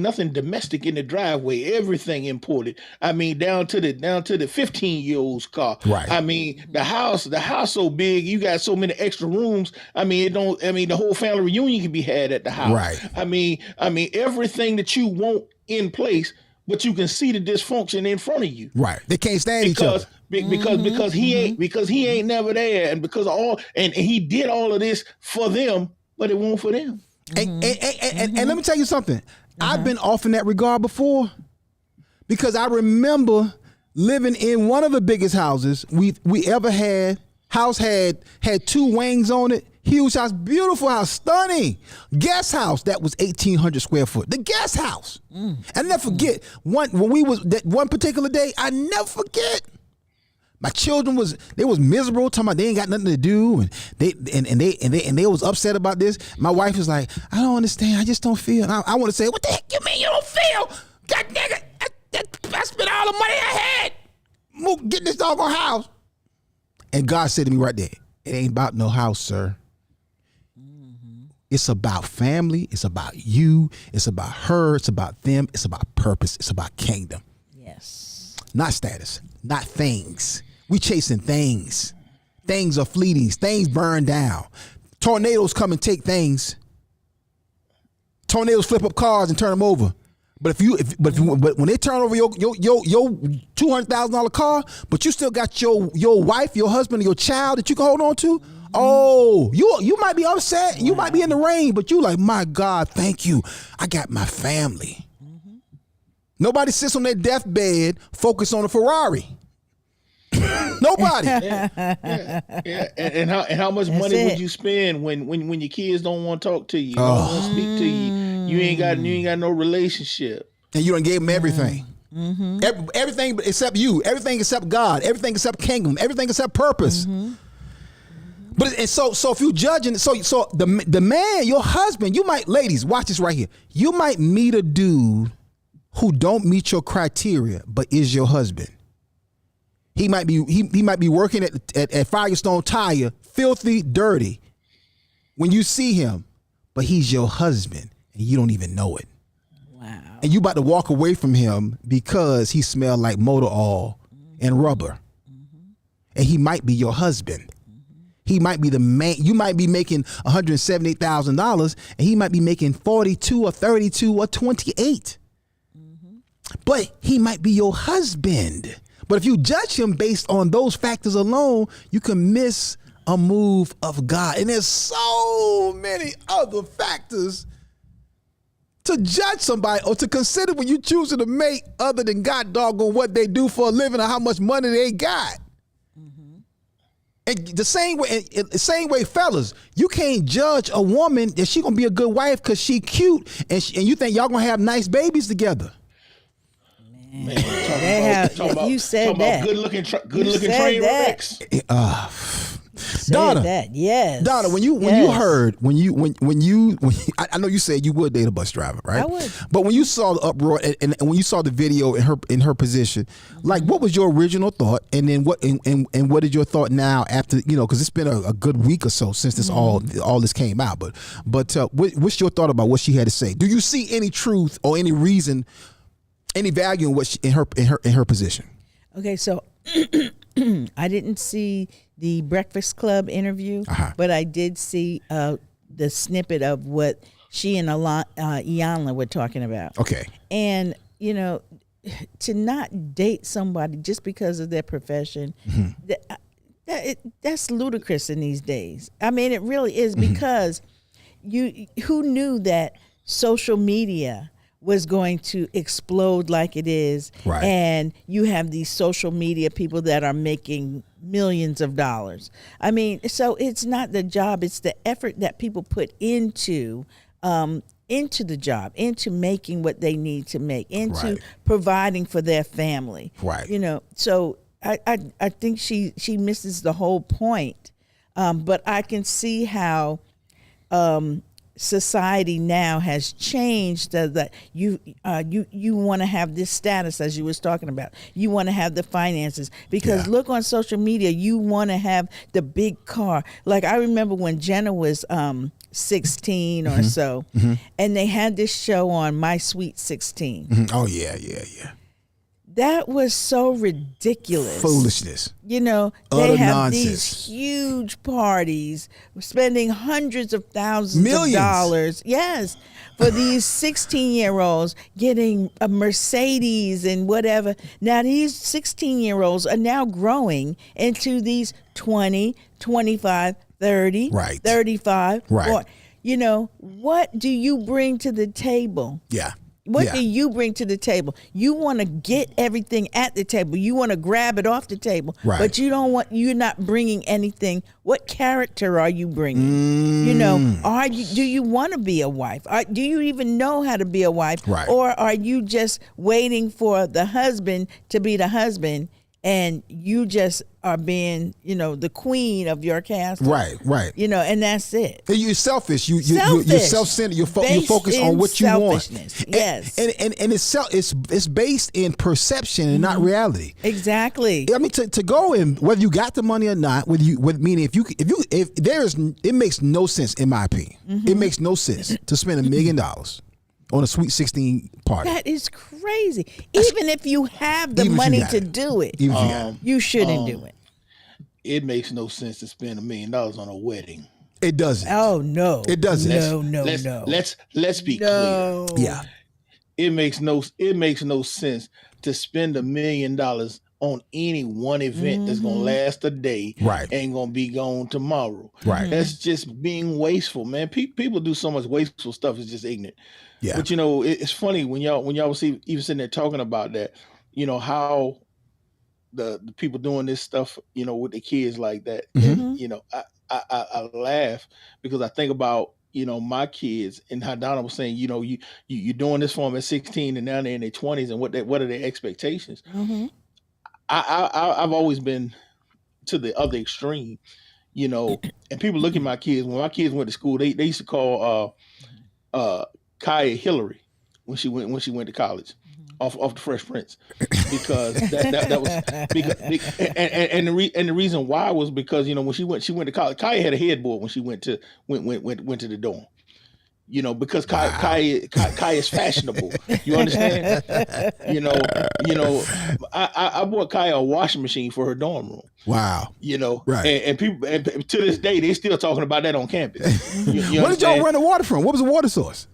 nothing domestic in the driveway. Everything imported. I mean, down to the 15-year-old's car. Right. I mean, the house so big, you got so many extra rooms. I mean, the whole family reunion can be had at the house. Right. I mean, everything that you want in place, but you can see the dysfunction in front of you. Right. They can't stand each other. Because he ain't never there, and because and he did all of this for them, but it won't for them. And let me tell you something. I've been off in that regard before because I remember living in one of the biggest houses we ever had. House had 2 wings on it. Huge house, beautiful house, stunning guest house that was 1,800 square foot. The guest house. I never forget when we was that one particular day. I never forget. My children was miserable, talking about they ain't got nothing to do, and they was upset about this. My wife was like, I don't understand. I just don't feel. And I want to say, what the heck you mean you don't feel? God nigga, I spent all the money I had getting this doggone house. And God said to me right there, it ain't about no house, sir. It's about family. It's about you. It's about her. It's about them. It's about purpose. It's about kingdom. Yes. Not status. Not things. We chasing things. Things are fleeting. Things burn down. Tornadoes come and take things. Tornadoes flip up cars and turn them over. But when they turn over your $200,000 car, but you still got your wife, your husband, your child that you can hold on to. Oh, you might be upset. You might be in the rain, but you like, my God, thank you. I got my family. Nobody sits on their deathbed focused on a Ferrari. Nobody. Yeah. And how much money would you spend when your kids don't want to talk to you, don't want to speak to you? You ain't got no relationship. And you done gave them everything. Everything except you. Everything except God. Everything except kingdom. Everything except purpose. But so if you judging, so the man, your husband, you might, ladies, watch this right here. You might meet a dude who don't meet your criteria, but is your husband. He might be working at Firestone Tire, filthy, dirty, when you see him, but he's your husband and you don't even know it. Wow. And you about to walk away from him because he smelled like motor oil and rubber. And he might be your husband. He might be the man. You might be making $178,000 and he might be making 42 or 32 or 28. But he might be your husband. But if you judge him based on those factors alone, you can miss a move of God. And there's so many other factors to judge somebody or to consider when you choosing to mate other than God doggone what they do for a living or how much money they got. And the same way, fellas, you can't judge a woman that she gonna be a good wife because she cute and you think y'all gonna have nice babies together. Man, you said that. Good looking train wrecks. Donna, that, yes. Donna, when you heard I know you said you would date a bus driver, right? I would. But when you saw the uproar and when you saw the video in her position, like what was your original thought, and then what what is your thought now after because it's been a good week or so since this all this came out, but what's your thought about what she had to say? Do you see any truth or any reason, any value in what in her position? Okay, so I didn't see the Breakfast Club interview, but I did see the snippet of what she and Iyanla were talking about. Okay. And, to not date somebody just because of their profession, that's ludicrous in these days. I mean, it really is, because who knew that social media was going to explode like it is, right? And you have these social media people that are making millions of dollars. I mean, so it's not the job, it's the effort that people put into the job, into making what they need to make, into providing for their family. Right. So I think she misses the whole point. But I can see how society now has changed, that you want to have this status, as you was talking about. You want to have the finances, because look, on social media, you want to have the big car. Like, I remember when Jenna was 16 or so, and they had this show on, My Sweet 16. Oh yeah. That was so ridiculous. Foolishness. They Utter have nonsense. these huge parties, spending hundreds of thousands Millions. of dollars. Yes. For these 16-year-olds getting a Mercedes and whatever. Now, these 16-year-olds are now growing into these 20, 25, 30, 35. Right. What do you bring to the table? Yeah. What do you bring to the table? You want to get everything at the table. You want to grab it off the table, but you're not bringing anything. What character are you bringing? Do you want to be a wife? Do you even know how to be a wife? Right. Or are you just waiting for the husband to be the husband, and you just are being, the queen of your castle? Right. And that's it. You're selfish. You're self-centered. You're focused on what you want. Yes. And it's based in perception and not reality. Exactly. I mean, to go in, whether you got the money or not, meaning it makes no sense, in my opinion. It makes no sense to spend $1 million on a Sweet 16 party. That is crazy. Even if you have the money to do it, you shouldn't do it. It makes no sense to spend $1 million on a wedding. It doesn't. Oh no, it doesn't. No. Let's be clear. Yeah, it makes no sense to spend $1 million on any one event that's gonna last a day, ain't gonna be gone tomorrow. Right. That's just being wasteful, man. People do so much wasteful stuff. It's just ignorant. Yeah. But it's funny when y'all was even sitting there talking about that. How the people doing this stuff, with the kids like that. And, I laugh because I think about my kids and how Donna was saying, you're doing this for them at 16 and now they're in their 20s, and what are their expectations? I've always been to the other extreme, and people look at my kids. When my kids went to school, they used to call Kaya Hillary when she went to college off the Fresh Prince, because that was because and the reason why was because when she went to college, Kaya had a headboard when she went to the dorm. because Kai is fashionable. You understand? I bought Kai a washing machine for her dorm room. Wow. Right. And people, and to this day, they still talking about that on campus. Where did y'all run the water from? What was the water source?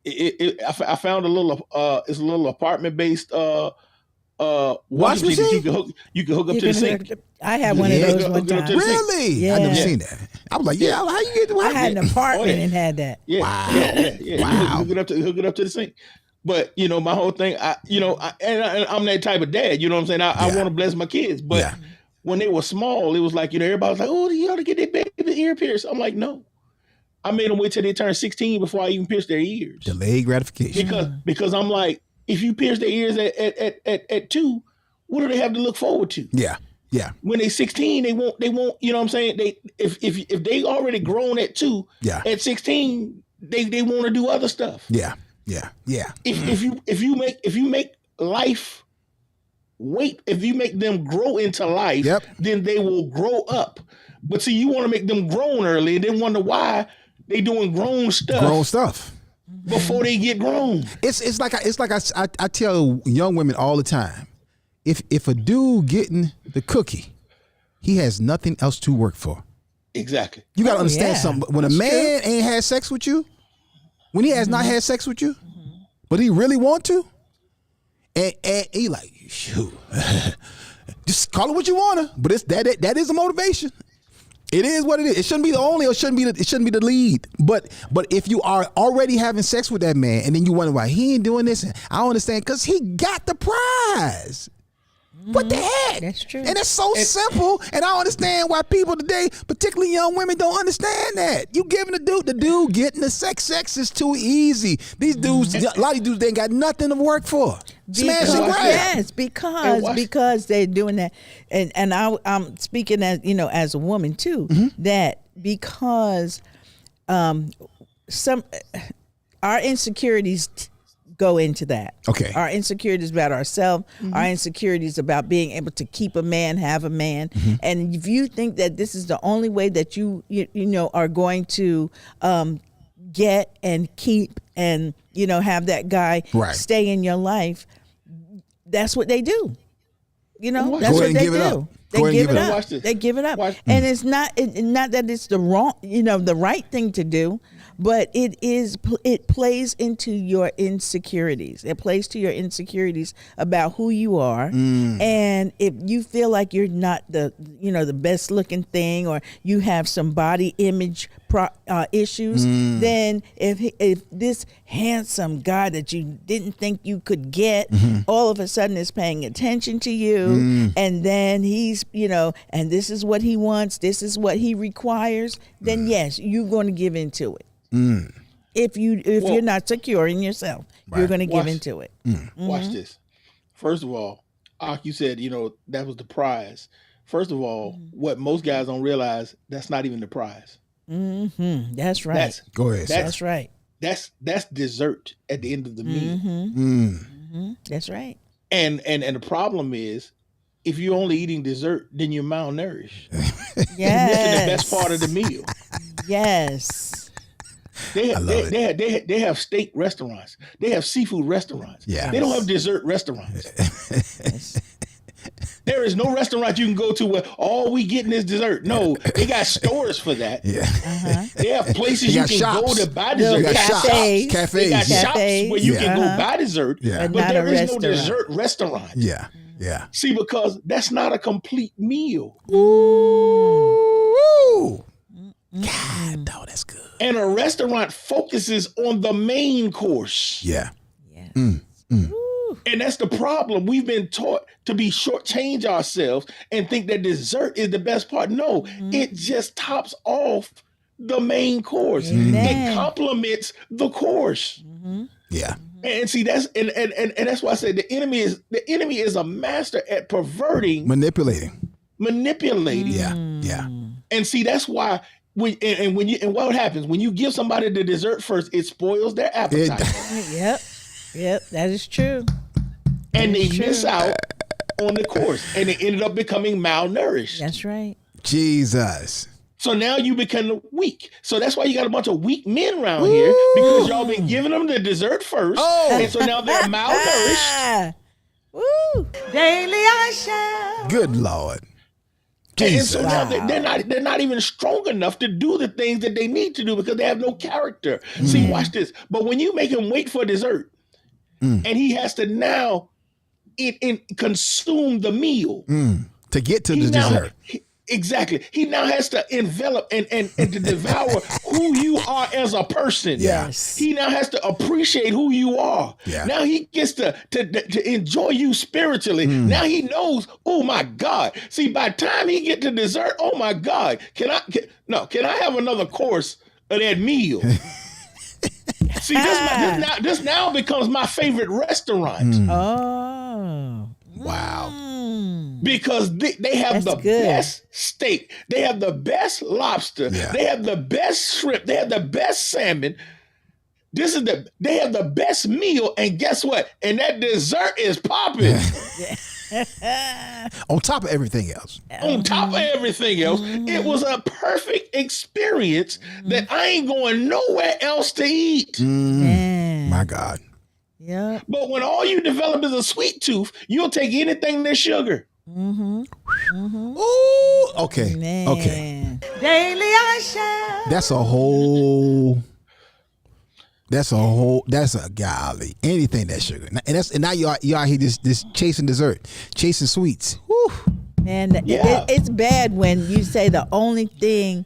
I found it's a little apartment based washing machine that you can hook up to the sink. I had one of those one time. Really? Yeah. I never seen that. I was like, how you get the water? I had an apartment and had that. Yeah. Wow. Wow. Hook it up to the sink. But my whole thing, I'm that type of dad. You know what I'm saying? I want to bless my kids, but when they were small, it was like everybody was like, "Oh, you ought to get their baby ear pierced." I'm like, no. I made them wait till they turned 16 before I even pierced their ears. Delayed gratification. Because I'm like, if you pierce their ears at 2, what do they have to look forward to? Yeah. When they're 16, they won't. You know what I'm saying? If they already grown at 2, at 16, they want to do other stuff. Yeah. If you make life wait, if you make them grow into life, then they will grow up. But see, you want to make them grown early and then wonder why they doing grown stuff before they get grown. It's like I tell young women all the time. If a dude getting the cookie, he has nothing else to work for. Exactly. You got to understand something. When a man ain't had sex with you, when he has not had sex with you, but he really want to, and he like, shoot, just call it what you wanna. But that is a motivation. It is what it is. It shouldn't be the only, or it shouldn't be the lead. But if you are already having sex with that man, and then you wonder why he ain't doing this, I don't understand, because he got the prize. What the heck? That's true. And it's so simple. And I don't understand why people today, particularly young women, don't understand that. You giving the dude getting the sex is too easy. These dudes, a lot of these dudes, they ain't got nothing to work for. Smash and grab. Yes, because they're doing that. And I'm speaking as a woman too, that because some our insecurities go into that. Okay. Our insecurities about ourselves, our insecurities about being able to keep a man, have a man. And if you think that this is the only way that you are going to get and keep and have that guy stay in your life, that's what they do. That's what they do. They give it up. They give it up. And it's not that it's the wrong, the right thing to do, but it plays into your insecurities. It plays to your insecurities about who you are. And if you feel like you're not the best looking thing, or you have some body image issues, then if this handsome guy that you didn't think you could get all of a sudden is paying attention to you, and then he's and this is what he wants, this is what he requires, then yes, you're going to give into it. If you're not secure in yourself, you're going to give into it. Watch this. First of all, Ak, you said that was the prize. First of all, what most guys don't realize, that's not even the prize. That's right. Go ahead. That's right. That's dessert at the end of the meal. That's right. And the problem is, if you're only eating dessert, then you're malnourished. Yes. You're missing the best part of the meal. Yes. They have steak restaurants. They have seafood restaurants. Yeah. They don't have dessert restaurants. There is no restaurant you can go to where all we getting is dessert. No, they got stores for that. Yeah. They have places you can go to buy dessert. They got Cafes. Cafes. They got shops Cafes. where you can go buy dessert. Yeah. But there is no restaurant. dessert restaurant. Yeah. See, because that's not a complete meal. Ooh. God, no, that's good. And a restaurant focuses on the main course. Yeah. And that's the problem. We've been taught to be shortchange ourselves and think that dessert is the best part. No, it just tops off the main course. It complements the course. Yeah. And see, that's and that's why I say the enemy is a master at perverting, Manipulating. Yeah. And see, that's why what happens when you give somebody the dessert first, it spoils their appetite. Yep, that is true. And they miss out on the course, and they ended up becoming malnourished. That's right. Jesus. So now you become weak. So that's why you got a bunch of weak men around here, because y'all been giving them the dessert first. And so now they're malnourished. Woo! Daily I shall. Good Lord. And Jesus. so now they're not even strong enough to do the things that they need to do because they have no character. See, watch this. But when you make him wait for dessert, and he has to now consume the meal To get to the dessert. Exactly. He now has to envelop and to devour who you are as a person. Yes. He now has to appreciate who you are. Yeah. Now he gets to enjoy you spiritually. Now he knows, oh my God. See, by the time he get to dessert, oh my God, can I have another course of that meal? See, this now becomes my favorite restaurant. Oh. Wow. Because they have the best steak. They have the best lobster. Yeah. They have the best shrimp. They have the best salmon. They have the best meal. And guess what? And that dessert is popping. On top of everything else. On top of everything else. It was a perfect experience that I ain't going nowhere else to eat. My God. Yeah. But when all you develop is a sweet tooth, you'll take anything that's sugar. Ooh, okay. Man. Okay. Daily I shall. That's a golly. Anything that's sugar. And now you out here this chasing dessert, chasing sweets. Woo. Man, it's bad when you say the only thing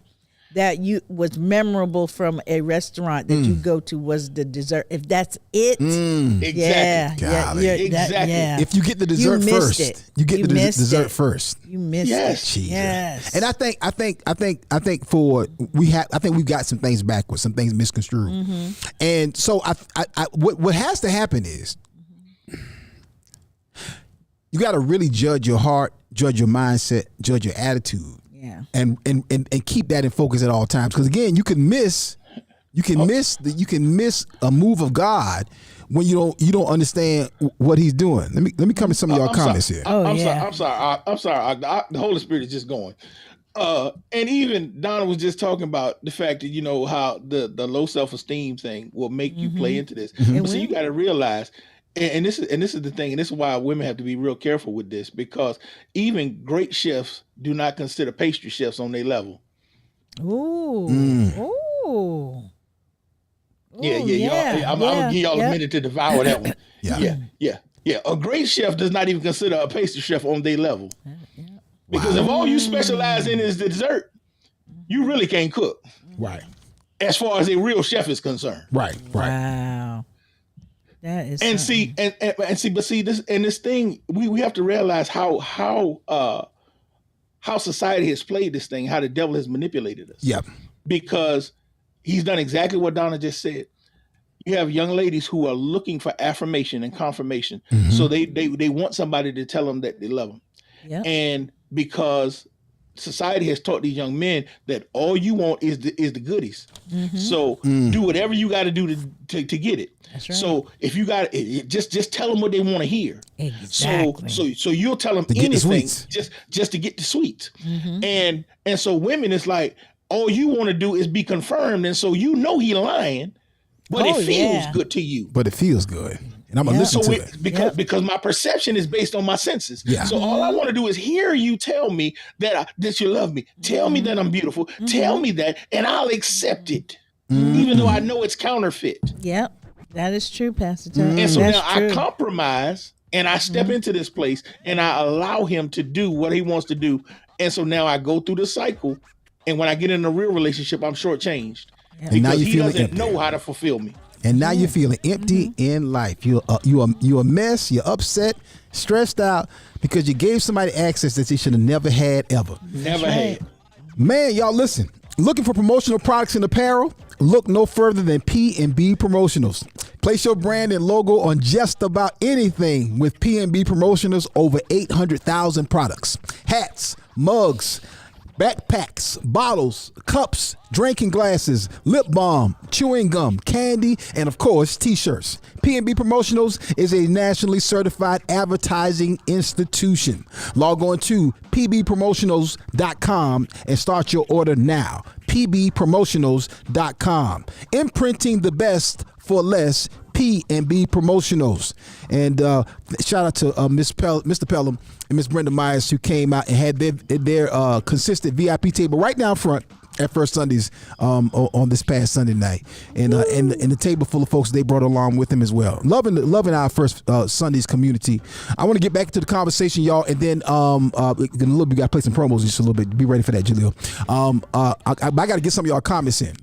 that was memorable from a restaurant that you go to was the dessert. If that's it, Exactly. yeah. If you get the dessert You missed first, it. you get You the missed dessert it. first. You missed Yes. it. Jesus. Yes. And I think we've got some things backwards, some things misconstrued. And so what has to happen is you got to really judge your heart, judge your mindset, judge your attitude. Yeah. And keep that in focus at all times. Because again, you can miss a move of God when you don't understand what He's doing. Let me come to some of y'all comments here. I'm sorry. The Holy Spirit is just going. And even Donna was just talking about the fact that how the low self-esteem thing will make you play into this. But see, you got to realize. And this is the thing, and this is why women have to be real careful with this, because even great chefs do not consider pastry chefs on their level. Ooh. Ooh. Yeah. I'm gonna give y'all a minute to devour that one. Yeah. Yeah. A great chef does not even consider a pastry chef on their level. Because if all you specialize in is the dessert, you really can't cook. Right. As far as a real chef is concerned. Right. Wow. That is And this thing, we have to realize how society has played this thing, how the devil has manipulated us. Yep. Because he's done exactly what Donna just said. You have young ladies who are looking for affirmation and confirmation. So they want somebody to tell them that they love them. Yep. And because society has taught these young men that all you want is the goodies. So do whatever you got to do to get it. That's right. So if you got it, just tell them what they want to hear. Exactly. So you'll tell them To get the anything sweets. just to get the sweets. And so women, it's like all you want to do is be confirmed, and so he lying, but it feels good to you. But it feels good. And I'm gonna listen to it. Because my perception is based on my senses. Yeah. So all I want to do is hear you tell me that you love me. Tell me that I'm beautiful. Tell me that, and I'll accept it, even though I know it's counterfeit. Yep. That is true, Pastor Tony. And so That's now true. I compromise and I step into this place and I allow him to do what he wants to do. And so now I go through the cycle. And when I get in a real relationship, I'm shortchanged. And now Because you he feeling doesn't empty. know how to fulfill me. And now you're feeling empty in life. You're a mess. You're upset, stressed out because you gave somebody access that you should have never had ever. Never had. Man, y'all listen. Looking for promotional products and apparel? Look no further than P&B Promotionals. Place your brand and logo on just about anything with P&B Promotionals. Over 800,000 products, hats, mugs, backpacks, bottles, cups, drinking glasses, lip balm, chewing gum, candy, and of course, t-shirts. P&B Promotionals is a nationally certified advertising institution. Log on to pbpromotionals.com and start your order now. pbpromotionals.com. Imprinting the best for less. P&B Promotionals. And shout out to Mr. Pelham and Miss Brenda Myers, who came out and had their consistent VIP table right down front at First Sundays on this past Sunday night, and the table full of folks they brought along with them as well. Loving our First Sundays community. I want to get back to the conversation, y'all, and then a little bit got to play some promos just a little bit. Be ready for that, Jaleel. I got to get some of y'all comments in.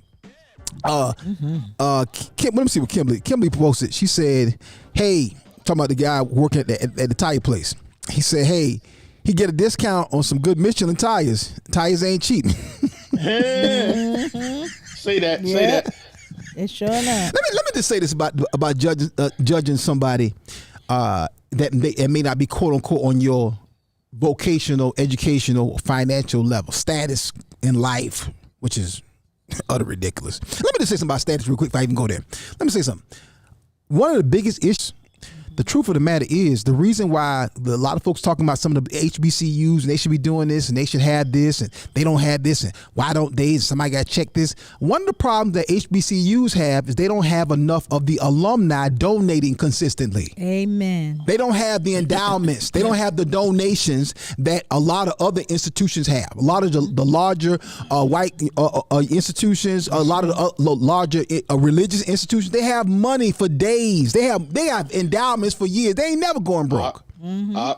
Let me see what Kimberly posted. She said, "Hey," talking about the guy working at the tire place. He said, "Hey, he get a discount on some good Michelin tires. Tires ain't cheap." Say that. It's sure not. Let me just say this about judging somebody that may not be quote unquote on your vocational, educational, financial level, status in life, which is utter ridiculous. Let me just say something about status real quick before I even go there. Let me say something. One of the biggest issues, the truth of the matter is, the reason why a lot of folks talking about some of the HBCUs and they should be doing this and they should have this and they don't have this and why don't they? Somebody got to check this. One of the problems that HBCUs have is they don't have enough of the alumni donating consistently. Amen. They don't have the endowments. They don't have the donations that a lot of other institutions have. A lot of the larger white institutions, a lot of the larger religious institutions, they have money for days. They have endowments for years. They ain't never going broke. Can I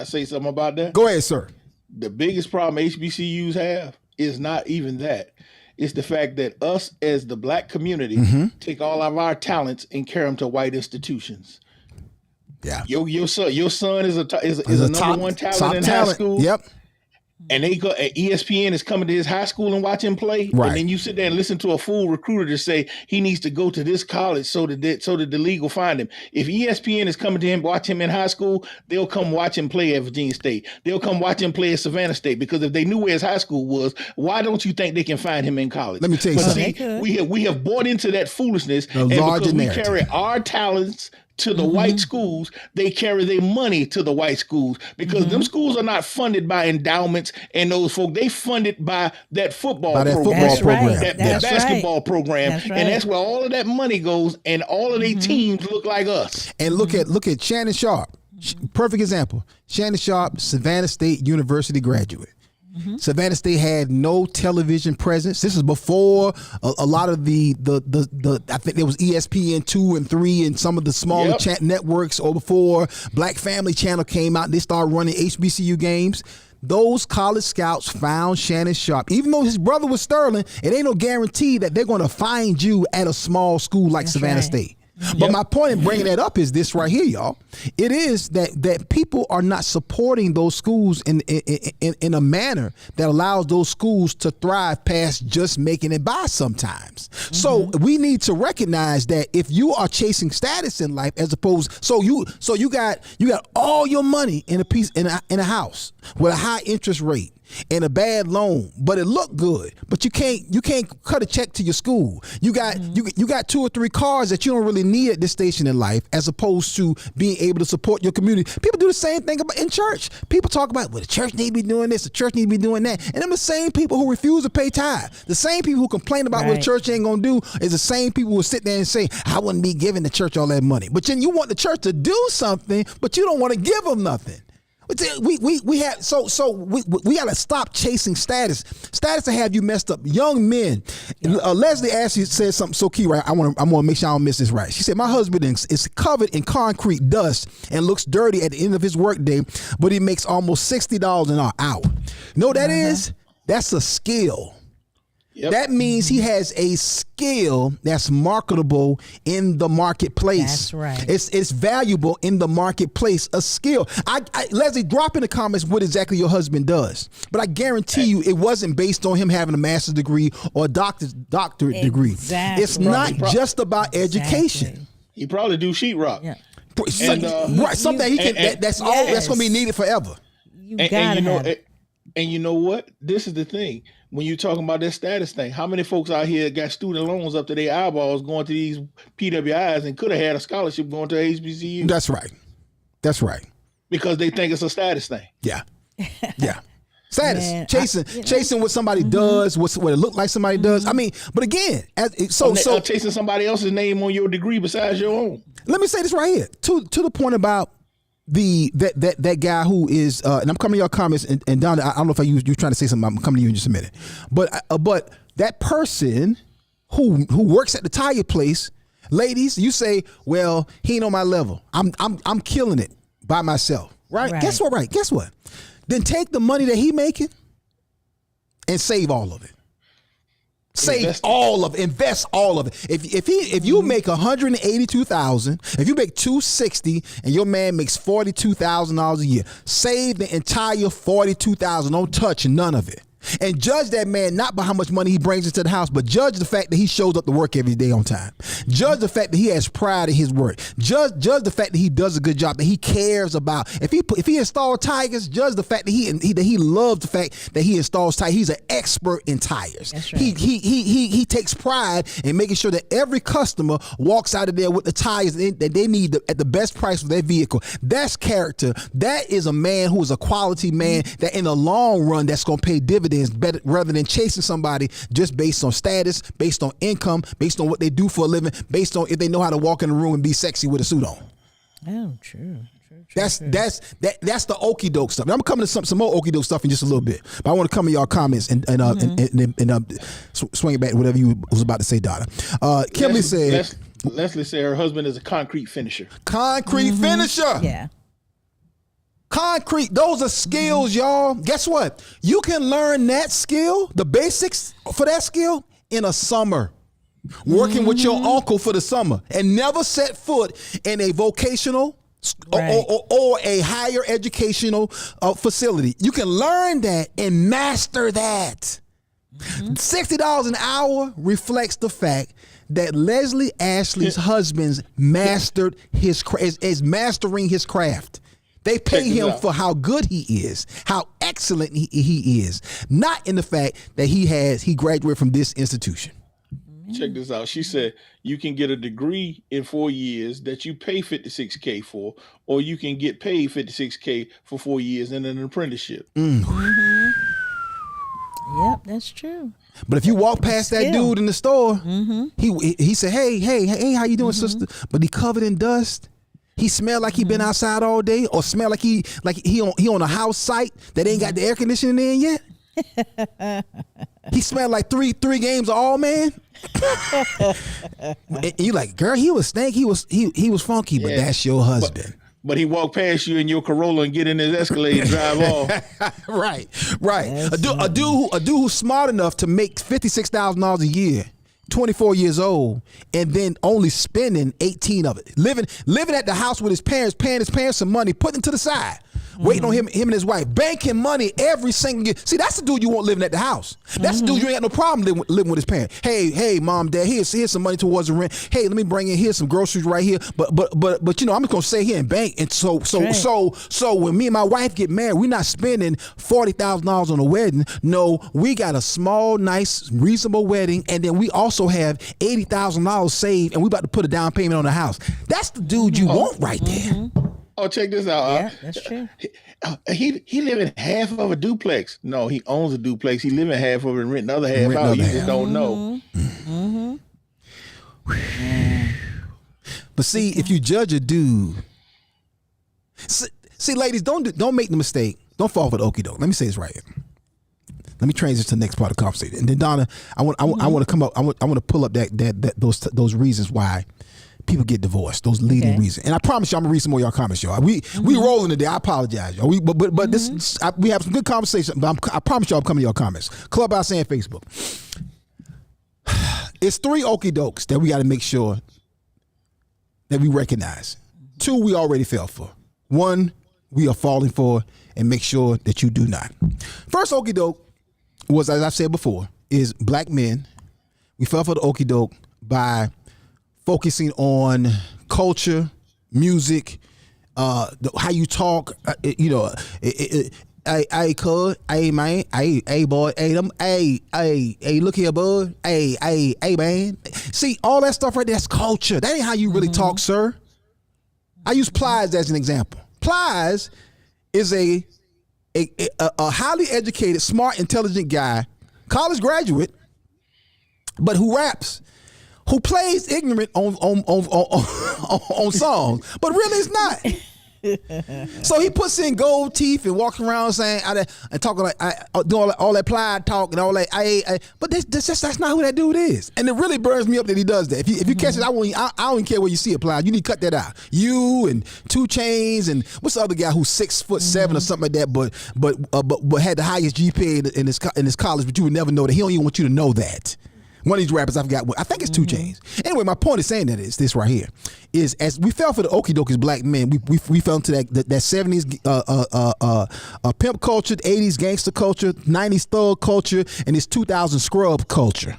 say something about that? Go ahead, sir. The biggest problem HBCUs have is not even that. It's the fact that us as the black community take all of our talents and carry them to white institutions. Yeah. Your son is a number one talent in high school. Yep. And ESPN is coming to his high school and watch him play. Right. And then you sit there and listen to a fool recruiter to say he needs to go to this college so that the league will find him. If ESPN is coming to him, watch him in high school, they'll come watch him play at Virginia State. They'll come watch him play at Savannah State, because if they knew where his high school was, why don't you think they can find him in college? Let me tell you something. See, we have bought into that foolishness, and because we narrative. carry our talents to the white schools, they carry their money to the white schools, because them schools are not funded by endowments and those folk. They funded by that football program, that basketball program, That's right. and that's where all of that money goes, and all of their teams look like us. And look at Shannon Sharp. Perfect example. Shannon Sharp, Savannah State University graduate. Savannah State had no television presence. This is before a lot of the I think there was ESPN 2 and 3 and some of the smaller networks, or before Black Family Channel came out and they started running HBCU games. Those college scouts found Shannon Sharp. Even though his brother was Sterling, it ain't no guarantee that they're going to find you at a small school like Savannah State. But my point in bringing that up is this right here, y'all. It is that people are not supporting those schools in a manner that allows those schools to thrive past just making it by sometimes. So we need to recognize that if you are chasing status in life, as opposed, so you got all your money in a house with a high interest rate and a bad loan, but it looked good, but you can't cut a check to your school. You got 2 or 3 cars that you don't really need at this station in life, as opposed to being able to support your community. People do the same thing in church. People talk about, well, the church need to be doing this, the church need to be doing that, and them the same people who refuse to pay tithe. The same people who complain about what the church ain't gonna do is the same people who sit there and say, I wouldn't be giving the church all that money. But then you want the church to do something, but you don't want to give them nothing. We got to stop chasing status to have you messed up. Young men. Leslie Ashley said something so key, right? I want to make sure I don't miss this right. She said, my husband is covered in concrete dust and looks dirty at the end of his workday, but he makes almost $60 an hour. You know what that is? That's a skill. Yep. That means he has a skill that's marketable in the marketplace. That's right. It's valuable in the marketplace. A skill. Leslie, drop in the comments what exactly your husband does. But I guarantee you, it wasn't based on him having a master's degree or a doctorate degree. It's not just about education. He probably do sheetrock. Yeah. Something he can. That's all. That's going to be needed forever. You gotta have it. And you know what? This is the thing. When you're talking about that status thing, how many folks out here got student loans up to their eyeballs going to these PWIs and could have had a scholarship going to HBCU? That's right. That's right. Because they think it's a status thing. Yeah. Yeah. Status. Man, chasing what somebody does, what it look like somebody does. I mean, but again, so chasing somebody else's name on your degree besides your own. Let me say this right here. To the point about that guy who is and I'm coming to your comments and Don, I don't know if you're trying to say something. I'm coming to you in just a minute. But that person who works at the tire place, ladies, you say, well, he ain't on my level. I'm killing it by myself. Right? Guess what? Then take the money that he making and save all of it. Invest all of it. If you make $182,000, if you make $260 and your man makes $42,000 a year, save the entire $42,000. Don't touch none of it. And judge that man not by how much money he brings into the house, but judge the fact that he shows up to work every day on time. Judge the fact that he has pride in his work. Judge the fact that he does a good job, that he cares about. If he installs tires, judge the fact that he loves the fact that he installs tires. He's an expert in tires. That's right. He takes pride in making sure that every customer walks out of there with the tires that they need at the best price for their vehicle. That's character. That is a man who is a quality man that in the long run that's going to pay dividends better rather than chasing somebody just based on status, based on income, based on what they do for a living, based on if they know how to walk in the room and be sexy with a suit on. Oh, true. That's the okie doke stuff. I'm coming to some more okie doke stuff in just a little bit, but I want to come to y'all comments and swing it back to whatever you was about to say, Donna. Kimberly said, Leslie said her husband is a concrete finisher. Concrete finisher. Yeah. Concrete, those are skills, y'all. Guess what? You can learn that skill, the basics for that skill, in a summer. Working with your uncle for the summer and never set foot in a vocational or a higher educational facility. You can learn that and master that. $60 an hour reflects the fact that Leslie Ashley's husband's mastered his is mastering his craft. They pay him for how good he is, how excellent he is, not in the fact that he graduated from this institution. Check this out. She said you can get a degree in 4 years that you pay $56K for, or you can get paid $56K for 4 years in an apprenticeship. Yep, that's true. But if you walk past that dude in the store, he said, hey, how you doing, sister? But he covered in dust. He smelled like he been outside all day, or smell like he on a house site that ain't got the air conditioning in yet. He smelled like three games of All Man. And you like, girl, he was stank. He was funky, but that's your husband. But he walked past you in your Corolla and get in his Escalade and drive off. Right. A dude who's smart enough to make $56,000 a year. 24 years old, and then only spending 18 of it. Living at the house with his parents, paying his parents some money, putting to the side, waiting on him and his wife, banking money every single year. See, that's the dude you want living at the house. That's the dude you ain't got no problem living with his parents. Hey, mom, dad, here's some money towards the rent. Hey, let me bring in here's some groceries right here. But you know, I'm just gonna stay here and bank. And so when me and my wife get married, we're not spending $40,000 on a wedding. No, we got a small, nice, reasonable wedding, and then we also have $80,000 saved, and we about to put a down payment on the house. That's the dude you want right there. Oh, check this out. Yeah, that's true. He live in half of a duplex. No, he owns a duplex. He live in half of it and rent another half out. You just don't know. But see, if you judge a dude, see, ladies, don't make the mistake. Don't fall for the okie doke. Let me say this right here. Let me transition to the next part of the conversation. And then Donna, I want to come up. I want to pull up those reasons why people get divorced. Those leading reasons. And I promise you, I'm gonna read some more of y'all comments, y'all. We rolling today. I apologize, y'all. But this we have some good conversation. But I promise y'all, I'm coming to y'all comments. Clubhouse and Facebook. It's 3 okie dokes that we got to make sure that we recognize. 2 we already fell for. 1 we are falling for, and make sure that you do not. First okie doke was, as I've said before, is black men. We fell for the okie doke by focusing on culture, music, how you talk. Hey, cuz, hey man, hey boy, hey them, hey, look here, bud, hey man. See, all that stuff right there, that's culture. That ain't how you really talk, sir. I use Plies as an example. Plies is a highly educated, smart, intelligent guy, college graduate, but who raps, who plays ignorant on songs, but really it's not. So he puts in gold teeth and walking around saying and talking like doing all that Plied talk and all that. But that's not who that dude is. And it really burns me up that he does that. If you catch it, I don't even care where you see it, Plied. You need to cut that out. You and 2 Chainz and what's the other guy who's 6'7" or something like that, but had the highest GPA in his college, but you would never know that. He don't even want you to know that. One of these rappers, I forgot what. I think it's 2 Chainz. Anyway, my point is saying that is this right here is as we fell for the okie doke as black men, we fell into that 70s pimp culture, 80s gangster culture, 90s thug culture, and this 2000 scrub culture.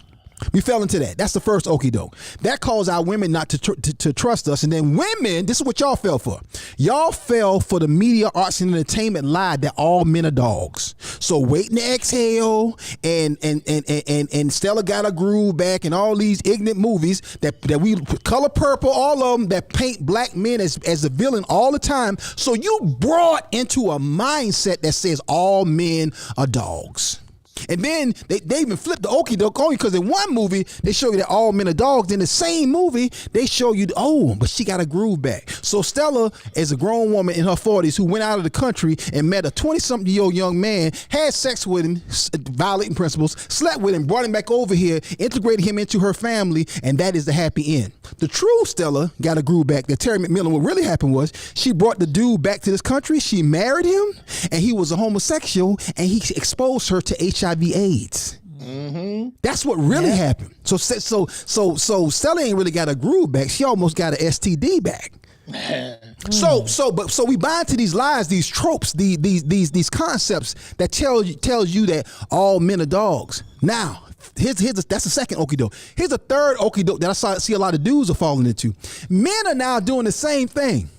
We fell into that. That's the first okie doke. That caused our women not to trust us. And then women, this is what y'all fell for. Y'all fell for the media, arts, and entertainment lie that all men are dogs. So Waiting to Exhale and Stella Got a Groove Back and all these ignorant movies that we Color Purple, all of them that paint black men as the villain all the time. So you brought into a mindset that says all men are dogs. And then they even flipped the okie doke on you because in one movie they show you that all men are dogs. In the same movie they show you, but she got a groove back. So Stella is a grown woman in her 40s who went out of the country and met a 20-something-year-old young man, had sex with him, violating principles, slept with him, brought him back over here, integrated him into her family, and that is the happy end. The true Stella got a groove back. That Terry McMillan, what really happened was she brought the dude back to this country. She married him, and he was a homosexual, and he exposed her to HIV/AIDS. Mm-hmm. That's what really happened. So Stella ain't really got a groove back. She almost got an STD back. So we buy into these lies, these tropes, these concepts that tells you that all men are dogs. Now, that's the second okie doke. Here's a third okie doke that I see a lot of dudes are falling into. Men are now doing the same thing.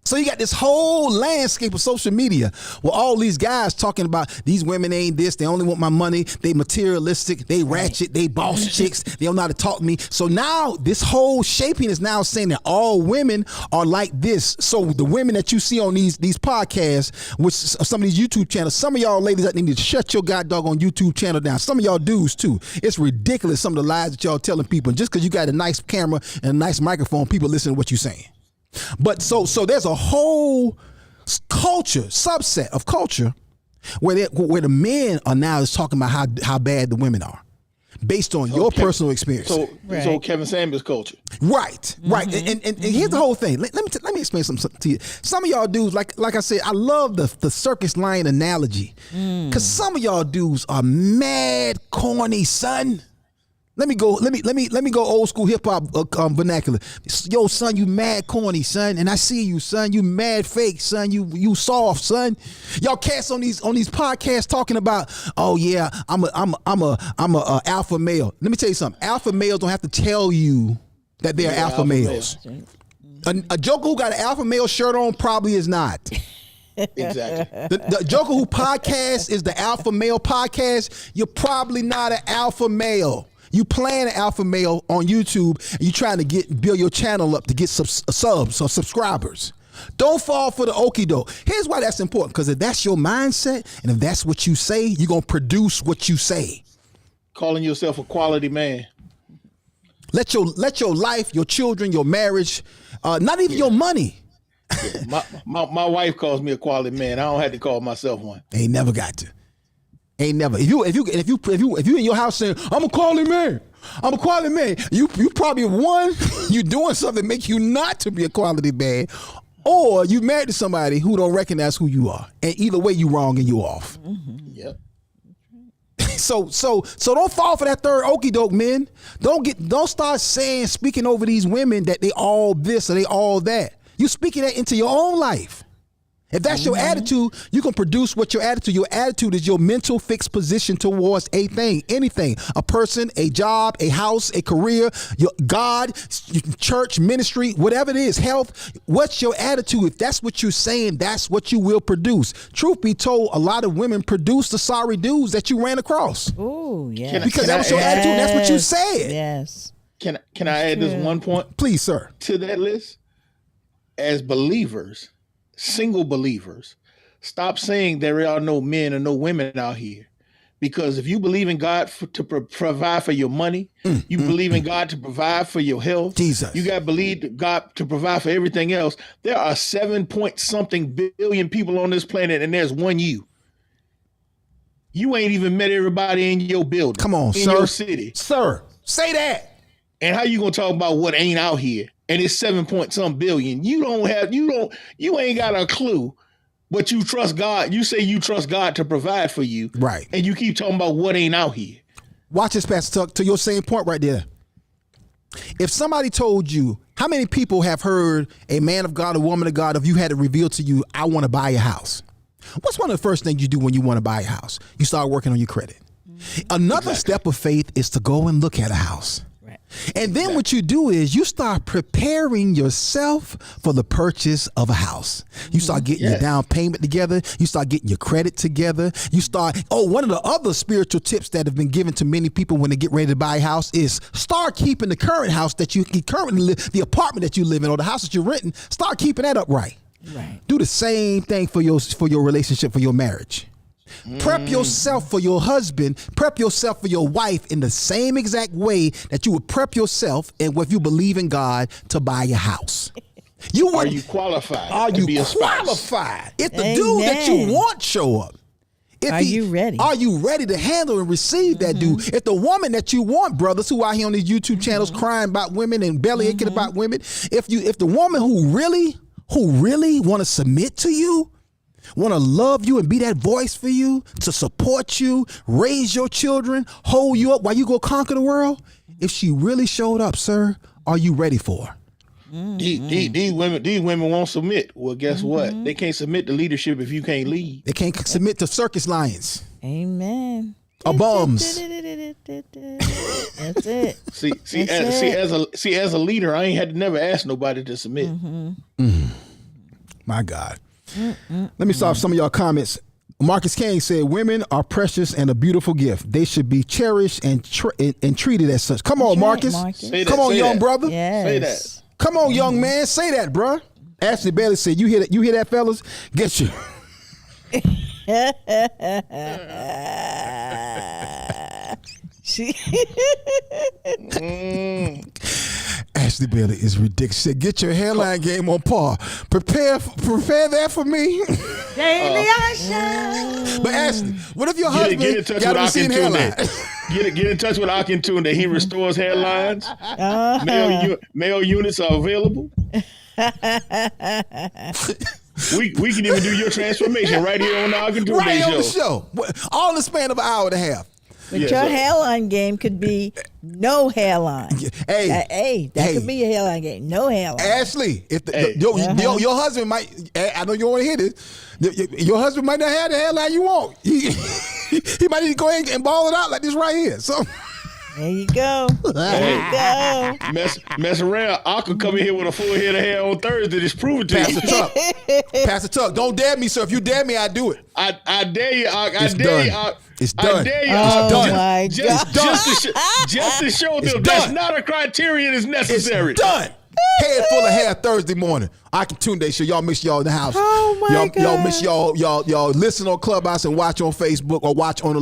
So you got this whole landscape of social media where all these guys talking about these women ain't this, they only want my money, they materialistic, they ratchet, they boss chicks, they don't know how to talk to me. So now this whole shaping is now saying that all women are like this. So the women that you see on these podcasts, which some of these YouTube channels, some of y'all ladies that need to shut your goddamn YouTube channel down. Some of y'all dudes too. It's ridiculous some of the lies that y'all telling people. And just because you got a nice camera and a nice microphone, people listen to what you're saying. But so there's a whole culture, subset of culture where the men are now is talking about how bad the women are based on your personal experience. So Kevin Samuels culture. Right. And here's the whole thing. Let me explain something to you. Some of y'all dudes, like I said, I love the circus lion analogy. Cause some of y'all dudes are mad corny, son. Let me go old school hip hop vernacular. Yo, son, you mad corny, son, and I see you, son. You mad fake, son. You soft, son. Y'all cats on these podcasts talking about, oh yeah, I'm a alpha male. Let me tell you something. Alpha males don't have to tell you that they're alpha males. A joker who got an alpha male shirt on probably is not. Exactly. The joker who podcast is the alpha male podcast. You're probably not an alpha male. You playing an alpha male on YouTube and you trying to build your channel up to get subs or subscribers. Don't fall for the okie doke. Here's why that's important, because if that's your mindset and if that's what you say, you're going to produce what you say. Calling yourself a quality man. Let your life, your children, your marriage, not even your money. Yeah. My wife calls me a quality man. I don't have to call myself one. Ain't never got to. Ain't never. If you in your house saying I'm a quality man, you probably you doing something that make you not to be a quality man, or you married to somebody who don't recognize who you are, and either way you wrong and you off. Mm-hmm. Yep. So don't fall for that third okie doke, men. Don't start speaking over these women that they all this or they all that. You speaking that into your own life. If that's your attitude, you can produce what your attitude. Your attitude is your mental fixed position towards a thing, anything, a person, a job, a house, a career, your God, church, ministry, whatever it is, health. What's your attitude? If that's what you're saying, that's what you will produce. Truth be told, a lot of women produce the sorry dudes that you ran across. Oh, yeah. Because that was your attitude. And that's what you said. Yes. Can I add this one point? Please, sir. To that list? As believers, single believers, stop saying there are no men or no women out here. Because if you believe in God to provide for your money, you believe in God to provide for your health, Jesus. You got to believe God to provide for everything else. There are 7-point-something billion people on this planet, and there's one you. You ain't even met everybody in your building. Come on, in sir. your city. Sir, say that. And how you gonna talk about what ain't out here? And it's 7-point-some billion. You ain't got a clue, but you trust God. You say you trust God to provide for you. Right. And you keep talking about what ain't out here. Watch this, Pastor Tuck, to your same point right there. If somebody told you, how many people have heard a man of God, a woman of God, if you had to reveal to you, I want to buy a house? What's one of the first things you do when you want to buy a house? You start working on your credit. Another step of faith is to go and look at a house. And then what you do is you start preparing yourself for the purchase of a house. You start getting your down payment together. You start getting your credit together. You start, one of the other spiritual tips that have been given to many people when they get ready to buy a house is start keeping the current house that you currently live, the apartment that you live in or the house that you're renting, start keeping that upright. Right. Do the same thing for your relationship, for your marriage. Prep yourself for your husband, prep yourself for your wife in the same exact way that you would prep yourself and if you believe in God to buy a house. Are you qualified? Are to you be a qualified? If the dude that you want show up, are you ready? Are you ready to handle and receive that dude? If the woman that you want, brothers who out here on these YouTube channels crying about women and belly aching about women, if the woman who really want to submit to you, want to love you and be that voice for you, to support you, raise your children, hold you up while you go conquer the world, if she really showed up, sir, are you ready for her? These women won't submit. Well, guess what? They can't submit to leadership if you can't lead. They can't submit to circus lions. Amen. Or bums. That's it. See, as a leader, I ain't had to never ask nobody to submit. My God. Let me start some of y'all comments. Marcus King said, women are precious and a beautiful gift. They should be cherished and treated as such. Come on, Marcus. Come on, young brother. Yes. Say that. Come on, young man. Say that, bruh. Ashley Bailey said, you hear that, fellas? Get you. Ashley Bailey is ridiculous. She said, get your hairline game on par. Prepare that for me. Daily I shine. But Ashley, what if your husband got a receding hairline? Get in touch with Akintunde. He restores hairlines. Male units are available. We can even do your transformation right here on the Akintunde show. Right on the show. All in the span of an hour and a half. But your hairline game could be no hairline. Hey, that could be your hairline game. No hairline. Ashley, if your husband might, I know you want to hear this. Your husband might not have the hairline you want. He might need to go ahead and ball it out like this right here. So there you go. There you go. Mess around. I could come in here with a full head of hair on Thursday. Just prove it to you. Pastor Tuck, don't dare me, sir. If you dare me, I do it. I dare you. It's done. It's done. I dare you. Oh done. my God. Just to show them that's not a criterion is necessary. It's done. Head full of hair Thursday morning. Akintunde show. Y'all miss y'all in the house. Oh my God. Y'all miss y'all listen on Clubhouse and watch on Facebook or watch on the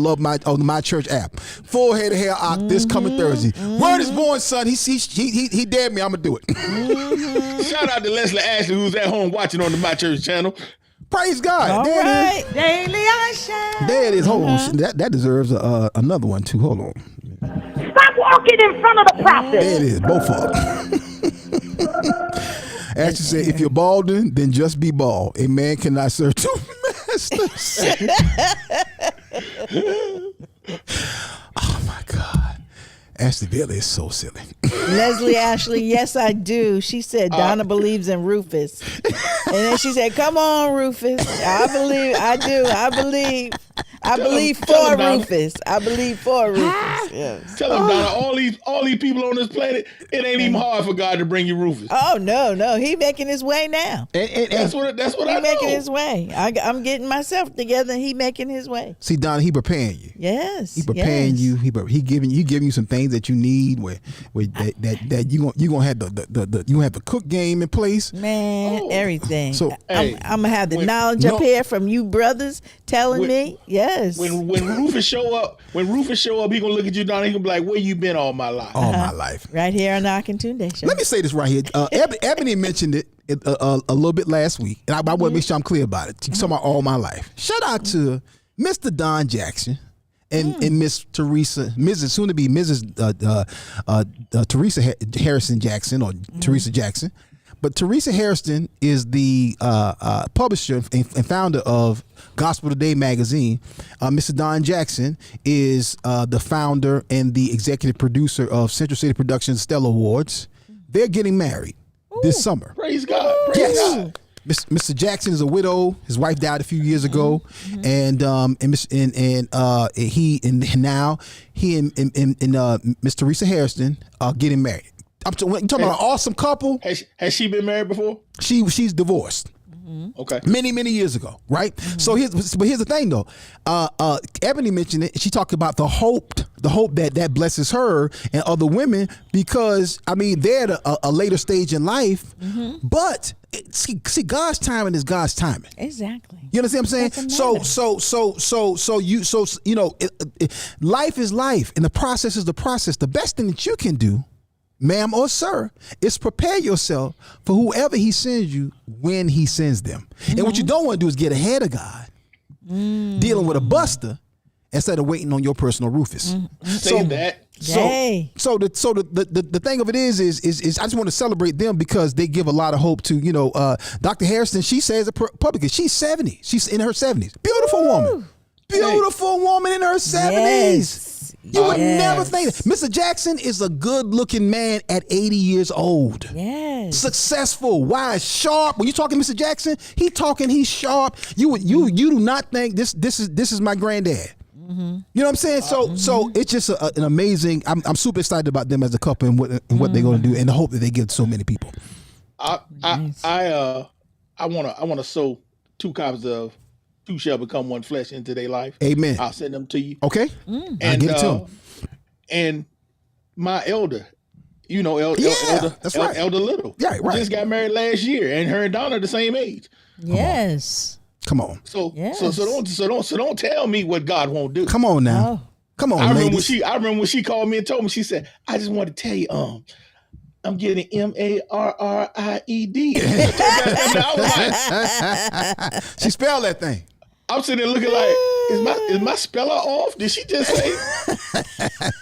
My Church app. Full head of hair this coming Thursday. Word is born, son. He dared me. I'm gonna do it. Shout out to Leslie Ashley who's at home watching on the My Church channel. Praise God. All there right. it is. Daily I shine. There it is. Hold on. That deserves another one too. Hold on. Stop walking in front of the prophet. There it is. Both of them. Ashley said, if you're balding, then just be bald. A man cannot serve two masters. Oh my God. Ashley Bailey is so silly. Leslie Ashley, yes, I do. She said Donna believes in Rufus. And then she said, come on, Rufus. I believe, I do. I believe for Rufus. I believe for Rufus. Yes. Tell him, Donna, all these people on this planet, it ain't even hard for God to bring you Rufus. Oh, no. He making his way now. And That's what I He making know. his way. I'm getting myself together and he making his way. see, Donna, he preparing you. Yes. He preparing yes. you. He giving you some things that you need. Where that you gonna have the cook game in place. Man, everything. So, I'm gonna have the knowledge up here from you brothers telling me. Yes. When Rufus show up, he gonna look at you, Donna. He gonna be like, "Where you been all my life?" All my life. Right here on the Akintunde show. Let me say this right here. Ebony mentioned it a little bit last week, and I want to make sure I'm clear about it. She's talking about all my life. Shout out to Mr. Don Jackson and Miss Teresa, Mrs. soon to be Mrs. Teresa Harrison Jackson or Teresa Jackson. But Teresa Harrison is the publisher and founder of Gospel Today magazine. Mr. Don Jackson is the founder and the executive producer of Central City Productions Stella Awards. They're getting married this summer. Praise God. Praise God. Mr. Jackson is a widow. His wife died a few years ago, and he and Miss Teresa Harrison are getting married. I'm talking about an awesome couple. Has she been married before? She's divorced. Okay. Many years ago, right? So here's the thing though. Ebony mentioned it. She talked about the hope that blesses her and other women because I mean they're at a later stage in life, but see God's timing is God's timing. Exactly. You understand what I'm saying? So life is life, and the process is the process. The best thing that you can do, ma'am or sir, is prepare yourself for whoever he sends you when he sends them. And what you don't want to do is get ahead of God, dealing with a buster instead of waiting on your personal Rufus. Say that. So the thing of it is I just want to celebrate them because they give a lot of hope to Dr. Harrison. She says it publicly. She's 70. She's in her 70s. Beautiful woman. Beautiful woman in her 70s. Yes. You would never think that. Mr. Jackson is a good-looking man at 80 years old. Yes. Successful, wise, sharp. When you talking Mr. Jackson, he's sharp. You do not think this is my granddad. You know what I'm saying? So it's just an amazing. I'm super excited about them as a couple and what they're going to do, and the hope that they give so many people. I want to sow 2 copies of Two Shall Become One Flesh into their life. Amen. I'll send them to you. Okay. And I'll give it to them. And my elder, that's right. Elder Little, right. just got married last year, and her and Donna are the same age. Yes. Come on. So Yes. so don't tell me what God won't do. Come on now. Oh. Come on, I remember ladies. when she called me and told me. She said, "I just want to tell you, I'm getting MARRIED." I was like, She spelled that thing. I'm sitting there looking like, is my speller off? Did she just say?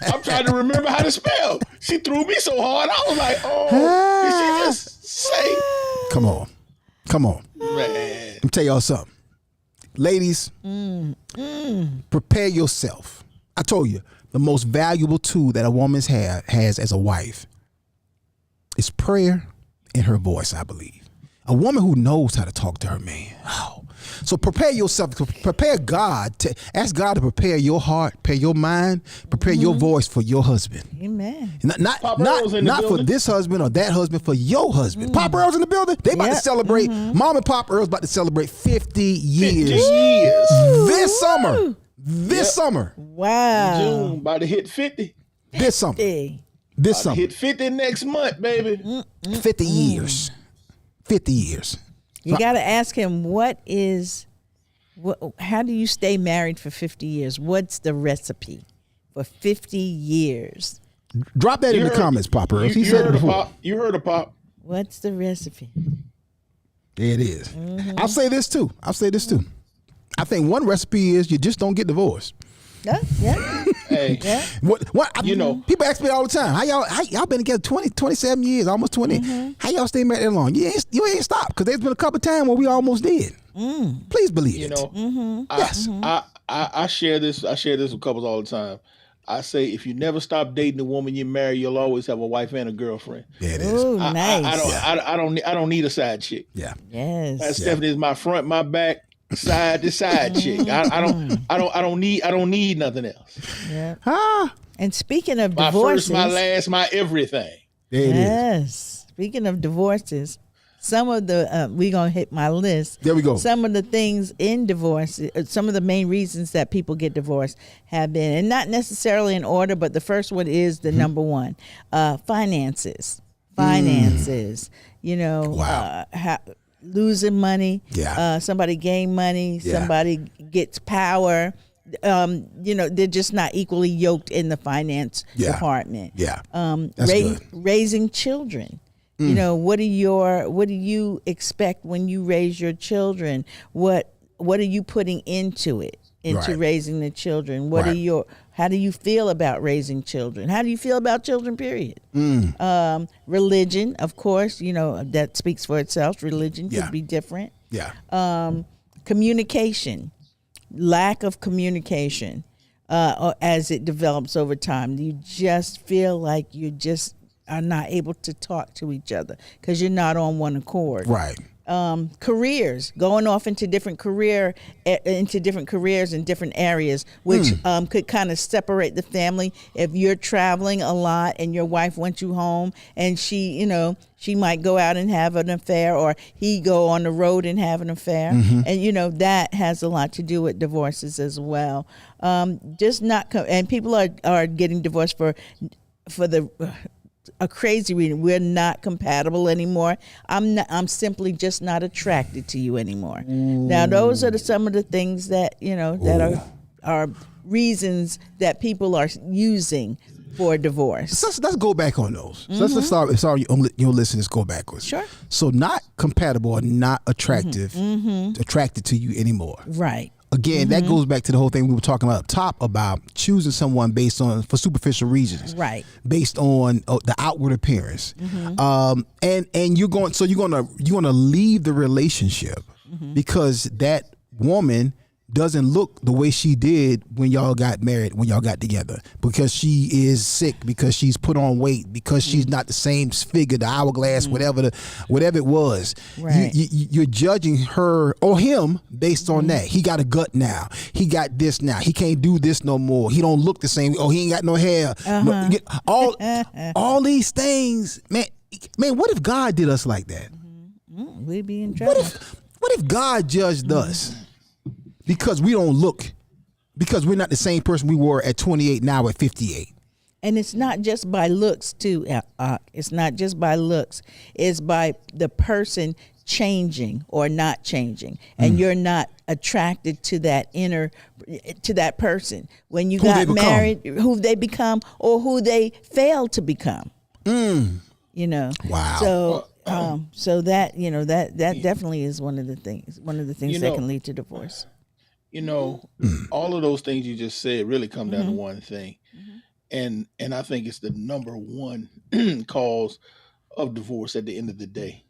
I'm trying to remember how to spell. She threw me so hard. I was like, did she just say? Come on. Man. Let me tell y'all something. Ladies, prepare yourself. I told you, the most valuable tool that a woman has as a wife is prayer and her voice, I believe. A woman who knows how to talk to her man. Oh. So prepare yourself, prepare God, to ask God to prepare your heart, prepare your mind, prepare your voice for your husband. Amen. Not for building. this husband or that husband, for your husband. Pop Earl's in the building. They about to celebrate. Mom and Pop Earl's about to celebrate 50 years. 50 years. This summer. This summer. Wow. June, about to hit 50. This summer. Hey. This summer. Hit 50 next month, baby. 50 years. 50 years. You got to ask him how do you stay married for 50 years? What's the recipe for 50 years? Drop that in the comments, Pop Earl. He said it before. You heard of Pop. What's the recipe? There it is. I'll say this too. I think one recipe is you just don't get divorced. Yeah. Hey, People ask me all the time, how y'all been together 27 years, almost 20. How y'all stay married that long? You ain't stopped, because there's been a couple times where we almost did. Please believe it. I share this with couples all the time. I say if you never stop dating the woman you marry, you'll always have a wife and a girlfriend. Yeah, it is. Ooh, nice. I don't need a side chick. Yeah. Yes. Stephanie is my front, my back, side to side chick. I don't need nothing else. Yeah. And speaking of My divorces, first, my last, my everything. There it is. yes. Speaking of divorces, some of the we gonna hit my list. There we go. Some of the things in divorce, some of the main reasons that people get divorced have been, and not necessarily in order, but the first one is the number one, finances. Finances. You know, Wow. Losing money. Yeah. Somebody gain money. Yeah. Somebody gets power. You know, they're just not equally yoked in the finance department. Yeah. That's good. Raising children. You know, what do you expect when you raise your children? What are you putting into it, into Right. raising the children? Right. How do you feel about raising children? How do you feel about children, period? Religion, of course, you know, that speaks for itself. Religion Yeah. could be different. Yeah. Communication, lack of communication as it develops over time. You just feel like you just are not able to talk to each other because you're not on one accord. Right. Careers, going off into different careers in different areas, which could kind of separate the family. If you're traveling a lot and your wife wants you home, and she might go out and have an affair, or he go on the road and have an affair, and that has a lot to do with divorces as well. Just not, and people are getting divorced for a crazy reason. We're not compatible anymore. I'm simply just not attracted to you anymore. Now, those are some of the things that that are reasons that people are using for divorce. Let's go back on those. So let's start. Sorry, your listeners, go backwards. Sure. So not compatible or not attracted to you anymore. Right. Again, that goes back to the whole thing we were talking about up top about choosing someone for superficial reasons, Right. Based on the outward appearance, and you're gonna leave the relationship because that woman doesn't look the way she did when y'all got married, when y'all got together, because she is sick, because she's put on weight, because she's not the same figure, the hourglass, whatever it was. Right. You're judging her or him based on that. He got a gut now. He got this now. He can't do this no more. He don't look the same. Oh, he ain't got no hair. All these things, man. What if God did us like that? We'd be in trouble. What if God judged us? Because we don't look, because we're not the same person we were at 28 now at 58. And it's not just by looks too. It's not just by looks. It's by the person changing or not changing, and you're not attracted to that person when you got married, who they become or who they failed to become. Wow. So that that definitely is one of the things that can lead to divorce. All of those things you just said really come down to one thing. And I think it's the number one cause of divorce at the end of the day.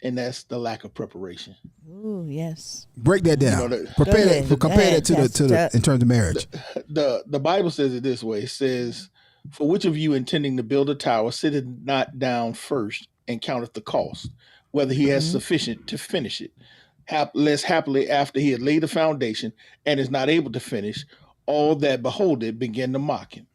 And that's the lack of preparation. Ooh, yes. Break that down. Compare that to in terms of marriage. The Bible says it this way. It says, "For which of you intending to build a tower sitteth not down first and counteth the cost, whether he has sufficient to finish it? Less happily after he had laid the foundation and is not able to finish, all that behold it begin to mock him."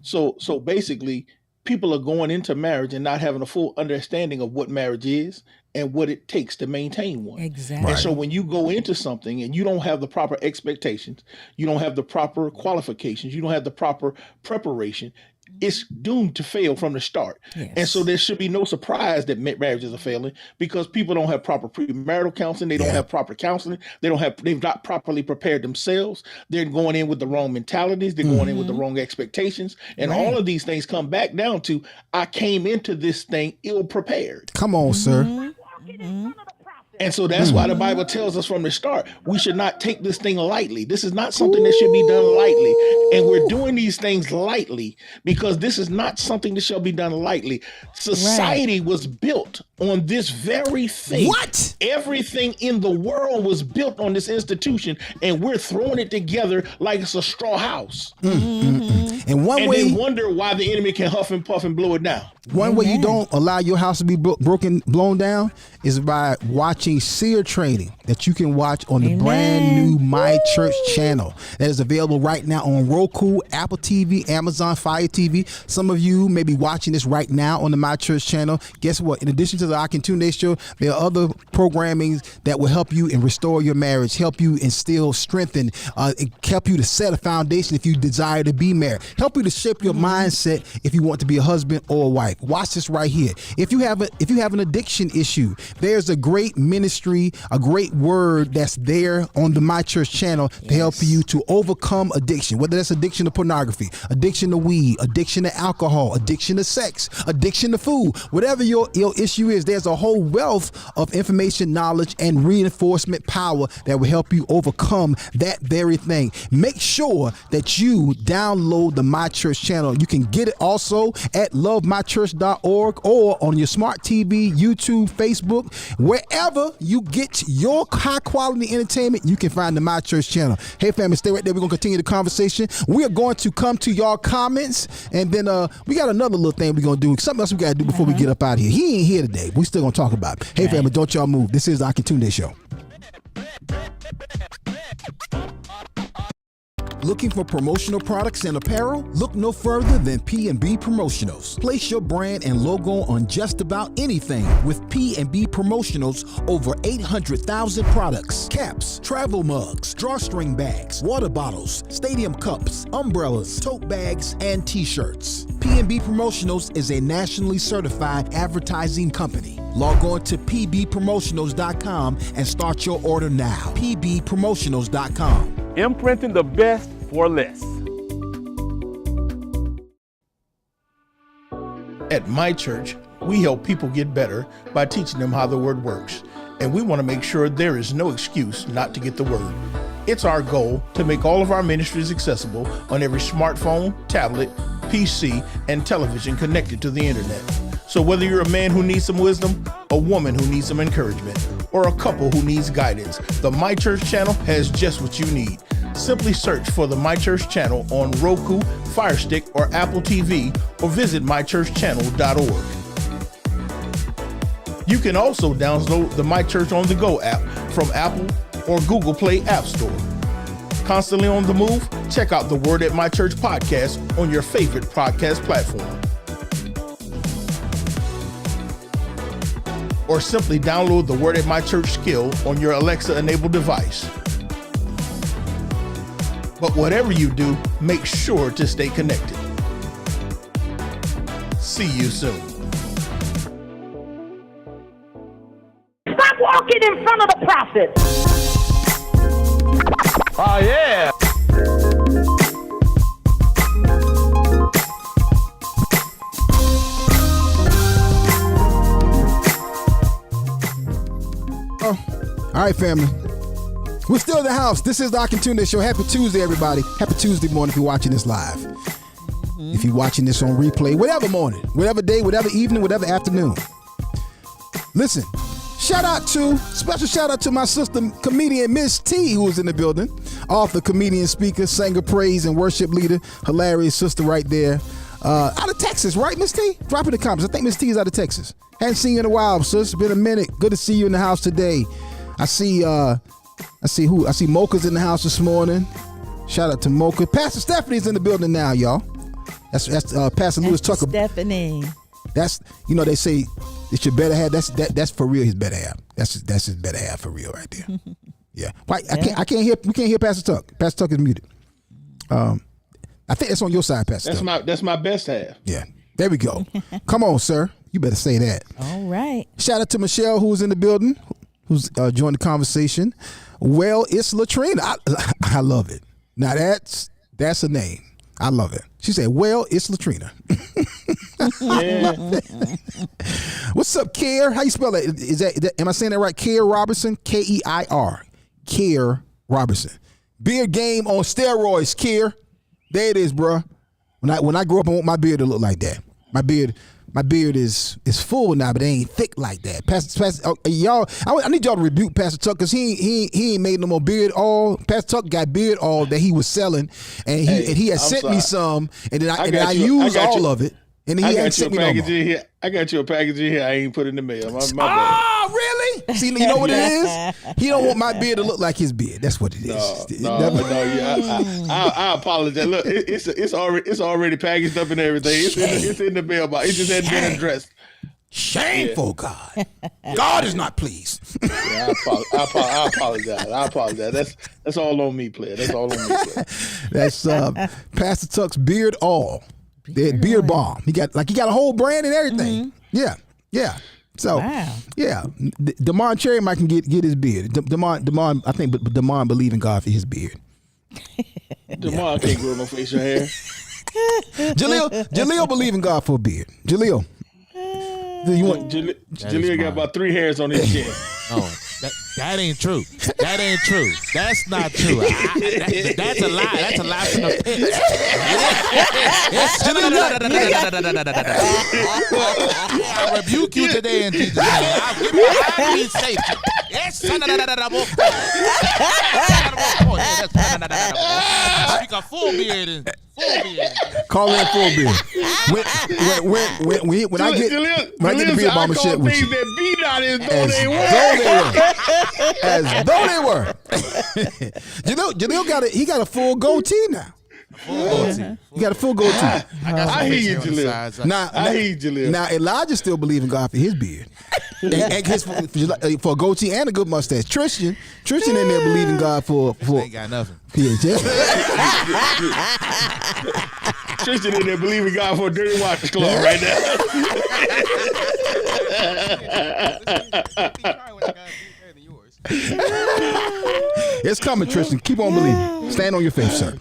So basically, people are going into marriage and not having a full understanding of what marriage is and what it takes to maintain one. Exactly. And so when you go into something and you don't have the proper expectations, you don't have the proper qualifications, you don't have the proper preparation, it's doomed to fail from the start. Yes. And so there should be no surprise that marriages are failing because people don't have proper premarital counseling. They don't have proper counseling. They've not properly prepared themselves. They're going in with the wrong mentalities. They're going in with the wrong expectations. And all of these things come back down to, I came into this thing ill prepared. Come on, sir. And so that's why the Bible tells us from the start, we should not take this thing lightly. This is not something that should be done lightly. And we're doing these things lightly because this is not something that shall be done lightly. Society was built on this very thing. What? Everything in the world was built on this institution, and we're throwing it together like it's a straw house. And And one and way, then wonder why the enemy can huff and puff and blow it down. one way you don't allow your house to be blown down is by watching seer training that you can watch on the brand new My Church channel that is available right now on Roku, Apple TV, Amazon Fire TV. Some of you may be watching this right now on the My Church channel. Guess what? In addition to the Akintunde show, there are other programming that will help you and restore your marriage, help you instill, strengthen, help you to set a foundation if you desire to be married, help you to shape your mindset if you want to be a husband or a wife. Watch this right here. If you have an addiction issue, there's a great ministry, a great word that's there on the My Church channel to help you to overcome addiction, whether that's addiction to pornography, addiction to weed, addiction to alcohol, addiction to sex, addiction to food, whatever your issue is. There's a whole wealth of information, knowledge, and reinforcement power that will help you overcome that very thing. Make sure that you download the My Church channel. You can get it also at lovemychurch.org or on your smart TV, YouTube, Facebook, wherever you get your high quality entertainment, you can find the My Church channel. Hey family, stay right there. We're going to continue the conversation. We are going to come to y'all comments, and then we got another little thing we're going to do. Something else we got to do before we get up out of here. He ain't here today, but we still going to talk about it. Hey family, don't y'all move. This is the Akintunde Show. Looking for promotional products and apparel? Look no further than P&B Promotionals. Place your brand and logo on just about anything with P&B Promotionals. Over 800,000 products, caps, travel mugs, drawstring bags, water bottles, stadium cups, umbrellas, tote bags, and t-shirts. P&B Promotionals is a nationally certified advertising company. Log on to pbpromotionals.com and start your order now. pbpromotionals.com. Imprinting the best for less. At My Church, we help people get better by teaching them how the word works. And we want to make sure there is no excuse not to get the word. It's our goal to make all of our ministries accessible on every smartphone, tablet, PC, and television connected to the internet. So whether you're a man who needs some wisdom, a woman who needs some encouragement, or a couple who needs guidance, the My Church channel has just what you need. Simply search for the My Church channel on Roku, Fire Stick, or Apple TV, or visit mychurchchannel.org. You can also download the My Church on the Go app from Apple or Google Play App Store. Constantly on the move? Check out the Word at My Church podcast on your favorite podcast platform. Or simply download the Word at My Church skill on your Alexa-enabled device. But whatever you do, make sure to stay connected. See you soon. Stop walking in front of the prophet. Oh, yeah. All right, family. We're still in the house. This is the Akintunde Show. Happy Tuesday, everybody. Happy Tuesday morning if you're watching this live. If you're watching this on replay, whatever morning, whatever day, whatever evening, whatever afternoon. Listen, special shout out to my sister, comedian Miss T, who is in the building. Author, comedian, speaker, singer, praise, and worship leader. Hilarious sister right there. Out of Texas, right, Miss T? Drop in the comments. I think Miss T is out of Texas. Hadn't seen you in a while, sis. Been a minute. Good to see you in the house today. I see Mocha's in the house this morning. Shout out to Mocha. Pastor Stephanie's in the building now, y'all. That's Pastor Lewis Tucker. Stephanie. That's, they say it's your better half. That's for real. His better half. That's his better half for real right there. Yeah. Why I can't hear. We can't hear Pastor Tuck. Pastor Tuck is muted. I think that's on your side, Pastor. That's my best half. Yeah. There we go. Come on, sir. You better say that. All right. Shout out to Michelle, who's in the building, who's joined the conversation. Well, it's Latrina. I love it. Now that's a name. I love it. She said, well, it's Latrina. What's up, Keir? How you spell that? Is that am I saying that right? Keir Robertson? Keir. Keir Robertson. Beard game on steroids, Keir. There it is, bro. When I grow up, I want my beard to look like that. My beard my beard is full now, but it ain't thick like that. Pastor y'all, I need y'all to rebuke Pastor Tuck because he ain't made no more beard oil. Pastor Tuck got beard oil that he was selling, and he had sent me some, and then I used all of it. And he ain't sent me no more. I got you a package in here. I ain't put in the mail. My bad. Oh, really? See, you know what it is? He don't want my beard to look like his beard. That's what it is. No. I apologize. Look, it's already packaged up and everything. It's in the mailbox. It just hadn't been addressed. Shameful, God. God is not pleased. Yeah, I apologize. That's all on me, player. That's all on me, player. That's Pastor Tuck's beard oil. Beard balm. He got a whole brand and everything. Yeah. So yeah, Damon Cherry might can get his beard. Damon, I think, but Damon believe in God for his beard. Damon can't grow no facial hair. Jaleel believe in God for a beard. Jaleel. Jaleel got about 3 hairs on his chin. Oh, that ain't true. That ain't true. That's not true. That's a lie. That's a lie from the pit. I rebuke you today in Jesus' name. I'll be safe. Yes. Speak a full beard and full beard. Call in full beard. When I get the beard bomber shit with you. That beat out as though they were. Jaleel got a full goatee now. You got a full goatee. I hear you, Jaleel. I hear you, Jaleel. Now Elijah still believes in God for his beard, and for a goatee and a good mustache. Tristan in there believing God for. Ain't got nothing. Tristan in there believing God for a dirty watch club right now. It's coming, Tristan. Keep on believing. Stand on your faith, sir.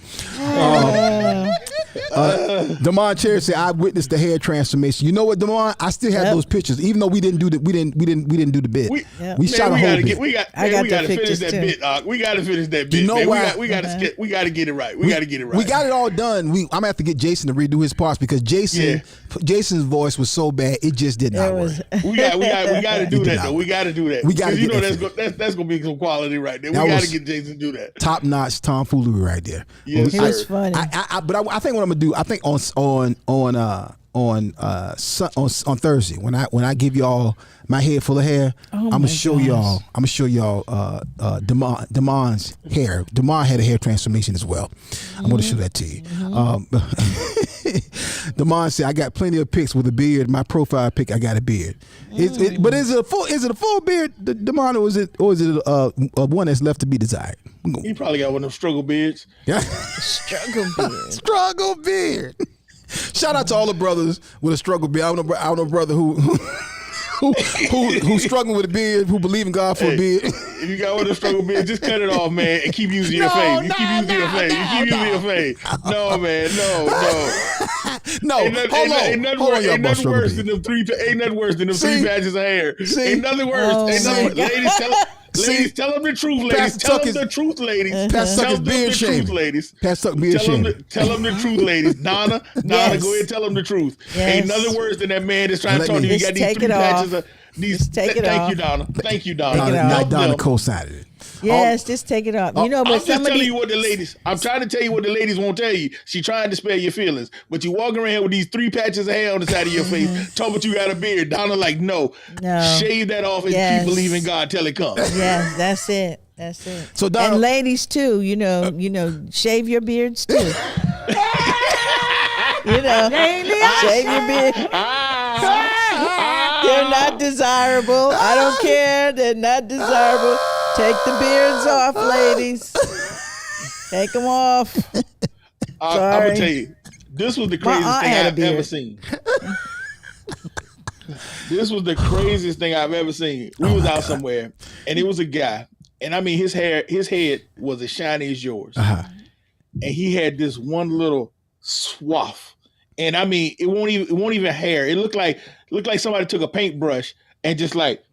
Damon Cherry said, "I witnessed the hair transformation." You know what, Damon? I still have those pictures, even though we didn't do the bit. We shot a whole bit. We got to finish that bit. We got to finish that bit. You know why? We got to get it right. We got to get it right. We got it all done. I'm gonna have to get Jason to redo his parts because Jason's voice was so bad it just did not work. We got to do that though. We got to do that. We got to. You know that's gonna be some quality right there. We got to get Jason to do that. Top notch tomfoolery right there. Yes, it was funny. But I think what I'm gonna do. I think on Thursday when I give y'all my head full of hair, I'm gonna show y'all. I'm gonna show y'all Damon's hair. Damon had a hair transformation as well. I'm gonna show that to you. Damon said I got plenty of pics with a beard. My profile pic, I got a beard. But is it a full beard, Damon, or is it one that's left to be desired? He probably got one of them struggle beards. Yeah, struggle beard. Shout out to all the brothers with a struggle beard. I don't know brother who's struggling with a beard, who believe in God for a beard. If you got one of the struggle beards, just cut it off, man, and keep using your face. You keep using your face. No, man, no. No, ain't nothing worse than them 3 patches of hair. Ain't nothing worse. Ladies, tell them the truth, ladies. Tell them the truth, ladies. Pastor Tuck is beard shaming. Pastor Tuck beard shaming. Tell them the truth, ladies. Donna, go ahead and tell them the truth. Ain't nothing worse than that man that's trying to tell you you got these 3 patches of these. Thank you, Donna. Thank you, Donna. Donna co-signed it. Yes, just take it off. You know, but I'm just telling you what the ladies. I'm trying to tell you what the ladies won't tell you. She trying to spare your feelings, but you walking around here with these 3 patches of hair on the side of your face, talking about you got a beard. Donna like, no, shave that off and keep believing God till it comes. Yes, that's it. That's it. So Donna, and ladies too, you know, shave your beards too. Shave your beard. They're not desirable. I don't care. They're not desirable. Take the beards off, ladies. Take them off. I'm going to tell you, this was the craziest thing I've ever seen. This was the craziest thing I've ever seen. We was out somewhere, and it was a guy. And I mean, his head was as shiny as yours. And he had this one little swath. And I mean, it won't even hair. It looked like somebody took a paintbrush and just like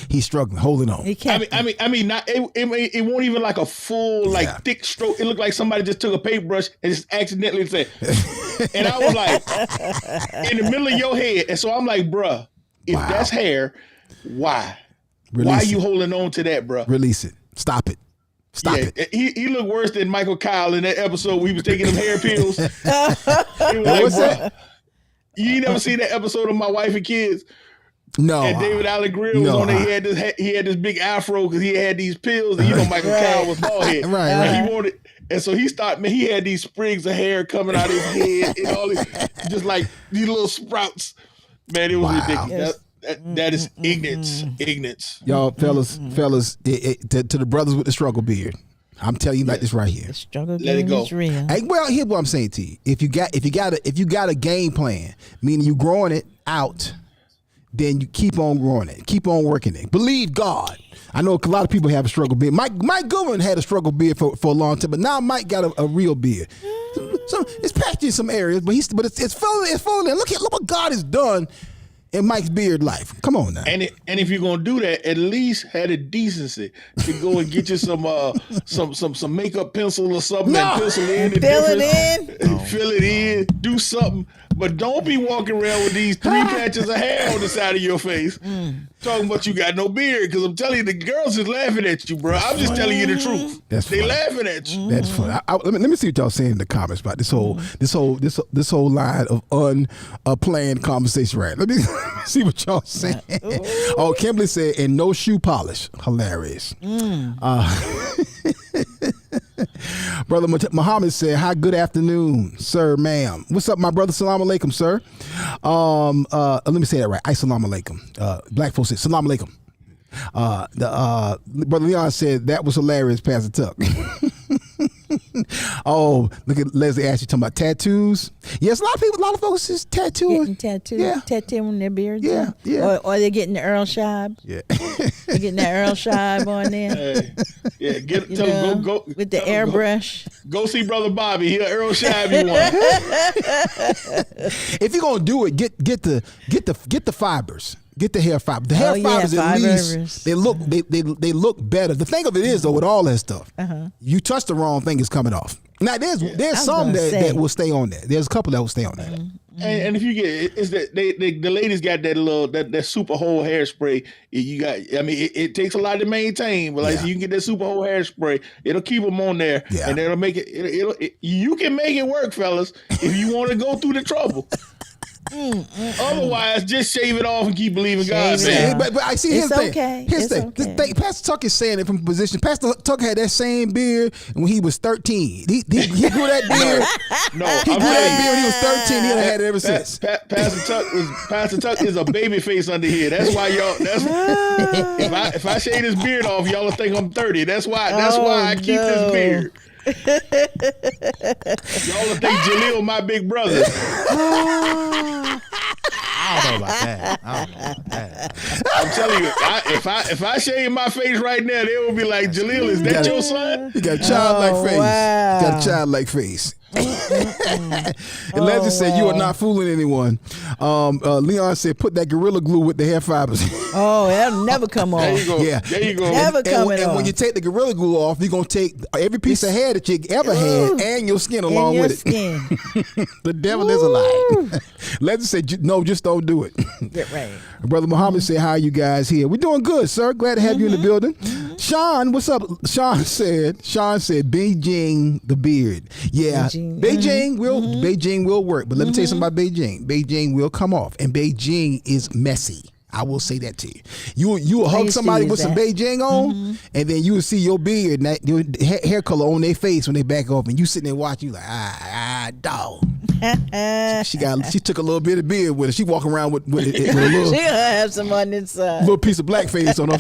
He's struggling, holding on. He can't. I mean, not it won't even like a full like thick stroke. It looked like somebody just took a paintbrush and just accidentally said. And I was like, in the middle of your head, and so I'm like, bruh, if that's hair, why? Why are you holding on to that, bruh? Release it. Stop it. Stop it. He looked worse than Michael Kyle in that episode where he was taking them hair pills. He was like, bruh, you ain't never seen that episode of My Wife and Kids? No. And David Allen Greer was on there. He had this big afro because he had these pills. And Michael Kyle was bald head. Right. And he wanted, and so he started. Man, he had these sprigs of hair coming out of his head and all these, just like these little sprouts. Man, it was ridiculous. That is ignorance. Y'all, fellas, to the brothers with the struggle beard. I'm telling you like this right here. The struggle Let it go. is real. Hey, well, here's what I'm saying to you. If you got a game plan, meaning you growing it out, then you keep on growing it, keep on working it. Believe God. I know a lot of people have a struggle beard. Mike Goodwin had a struggle beard for a long time, but now Mike got a real beard. So it's patchy in some areas, but it's falling in. Look what God has done in Mike's beard life. Come on now. And if you're gonna do that, at least have the decency to go and get you some makeup pencil or something and pencil in the difference. Fill it in, do something. But don't be walking around with these 3 patches of hair on the side of your face talking about you got no beard. Because I'm telling you, the girls is laughing at you, bro. I'm just telling you the truth. They laughing at you. That's funny. Let me see what y'all saying in the comments about this whole line of unplanned conversation. Right? Let me see what y'all saying. Oh, Kimberly said, "and no shoe polish." Hilarious. Brother Muhammad said, "Hi, good afternoon, sir, ma'am." What's up, my brother? Salam alaikum, sir. Let me say that right. Assalamu alaikum. Black folks say salam alaikum. Brother Leon said that was hilarious, Pastor Tuck. Oh, look at Leslie Ashley talking about tattoos. Yes, a lot of folks is tattooing. Tattooing their beards. Yeah. Or they're getting the Earl Shibe. Yeah. They're getting the Earl Shibe on there. Tell him go with the airbrush. Go see Brother Bobby. He'll Earl Shibe you one. If you're gonna do it, get the fibers. Get the hair fiber. The hair fibers at least they look better. The thing of it is though, with all that stuff, you touch the wrong thing, it's coming off. Now there's some that will stay on there. There's a couple that will stay on there. And if you get it's that the ladies got that little that super whole hairspray. You got, I mean, it takes a lot to maintain, but so you can get that super whole hairspray. It'll keep them on there, and it'll make it. You can make it work, fellas, if you want to go through the trouble. Otherwise, just shave it off and keep believing God, man. But I see his thing. Okay. His thing. Pastor Tuck is saying it from a position. Pastor Tuck had that same beard when he was 13. He grew that beard. He grew that beard when he was 13. He had it ever since. Pastor Tuck is a baby face under here. That's why y'all. If I shave this beard off, y'all will think I'm 30. That's why I keep this beard. Y'all will think Jaleel my big brother. I don't know about that. I'm telling you, if I shave my face right now, they will be like, Jaleel, is that your son? You got a childlike face. Wow. Got a childlike face. And Leslie said, "You are not fooling anyone." Leon said, "Put that Gorilla Glue with the hair fibers." Oh, that'll never come off. There you go. Yeah. There you go. Never coming off. And when you take the Gorilla Glue off, you're gonna take every piece of hair that you ever had and your skin along with it. The devil is a lie. Leslie said, "No, just don't do it." Get right. Brother Muhammad said, "How are you guys here?" We're doing good, sir. Glad to have you in the building. Sean, what's up? Sean said, Beijing the beard. Yeah. Beijing will work. But let me tell you something about Beijing. Beijing will come off. And Beijing is messy. I will say that to you. You will hug somebody with some Beijing on, and then you will see your beard and that, your hair color on their face when they back off, and you sitting there watching, you like, dog. She took a little bit of beard with her. She walking around with a little. She'll have some on this side. Little piece of blackface on her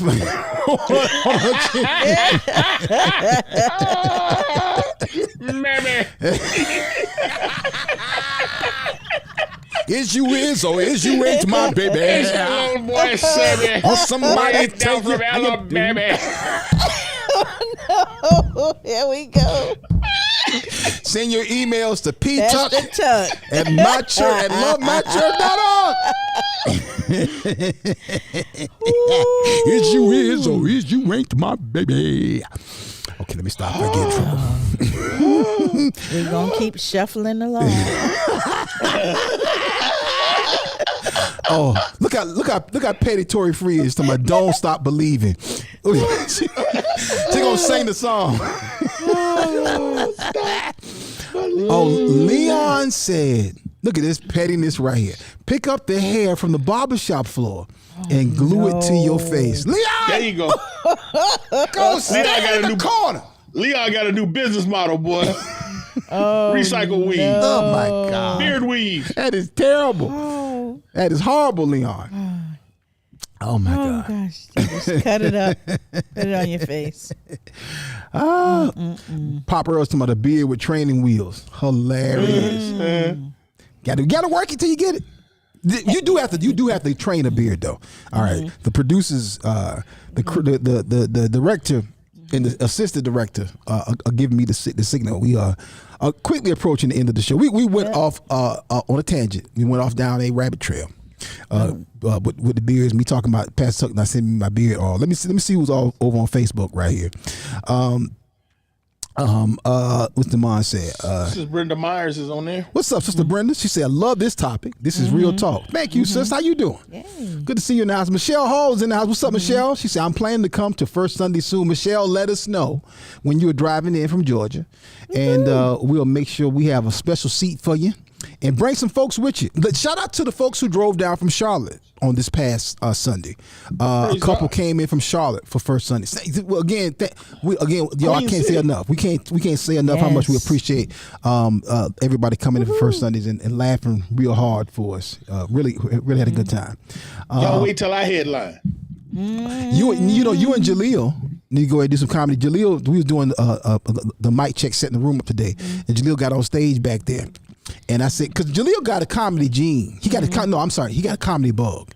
Is you is or is you ain't my baby? It's a little boy Sammy. Or somebody down from Alabama. Oh no! Here we go. Send your emails to Tuck at lovemychurch.org. Is you is or is you ain't my baby. Okay, let me stop. I get in trouble. We're gonna keep shuffling along. Oh, look how petty Tory Free is to my "Don't Stop Believing." she gonna sing the song. Oh, Leon said, "Look at this pettiness right here. Pick up the hair from the barbershop floor and glue it to your face." Leon, There you go. go sit in the corner. Leon got a new business model, boy. Recycle weave. Oh my God, Beard weave. that is terrible. That is horrible, Leon. Oh my God. Gosh, just cut it up. Put it on your face. Pop Earl's talking about a beard with training wheels. Hilarious. Gotta work it till you get it. You do have to train a beard though. All right. The producers, the director and the assistant director are giving me the signal. We are quickly approaching the end of the show. We went off on a tangent. We went off down a rabbit trail. With the beards, me talking about Pastor Tuck not sending me my beard. Let me see who's all over on Facebook right here. What's the mom said? Sister Brenda Myers is on there. What's up, Sister Brenda? She said, "I love this topic. This is real talk." Thank you, sis. How you doing? Yay. Good to see you in the house. Michelle Hall's in the house. What's up, Michelle? She said, "I'm planning to come to First Sunday soon." Michelle, let us know when you are driving in from Georgia, and we'll make sure we have a special seat for you. And bring some folks with you. Shout out to the folks who drove down from Charlotte on this past Sunday. A couple came in from Charlotte for First Sunday. Well, again, y'all, I can't say enough. We can't say enough how much we appreciate everybody coming in for First Sundays and laughing real hard for us. Really had a good time. Y'all wait till I headline. You and Jaleel need to go ahead and do some comedy. Jaleel, we was doing the mic check, setting the room up today, and Jaleel got on stage back there. And I said, because Jaleel got a comedy gene. He got he got a comedy bug.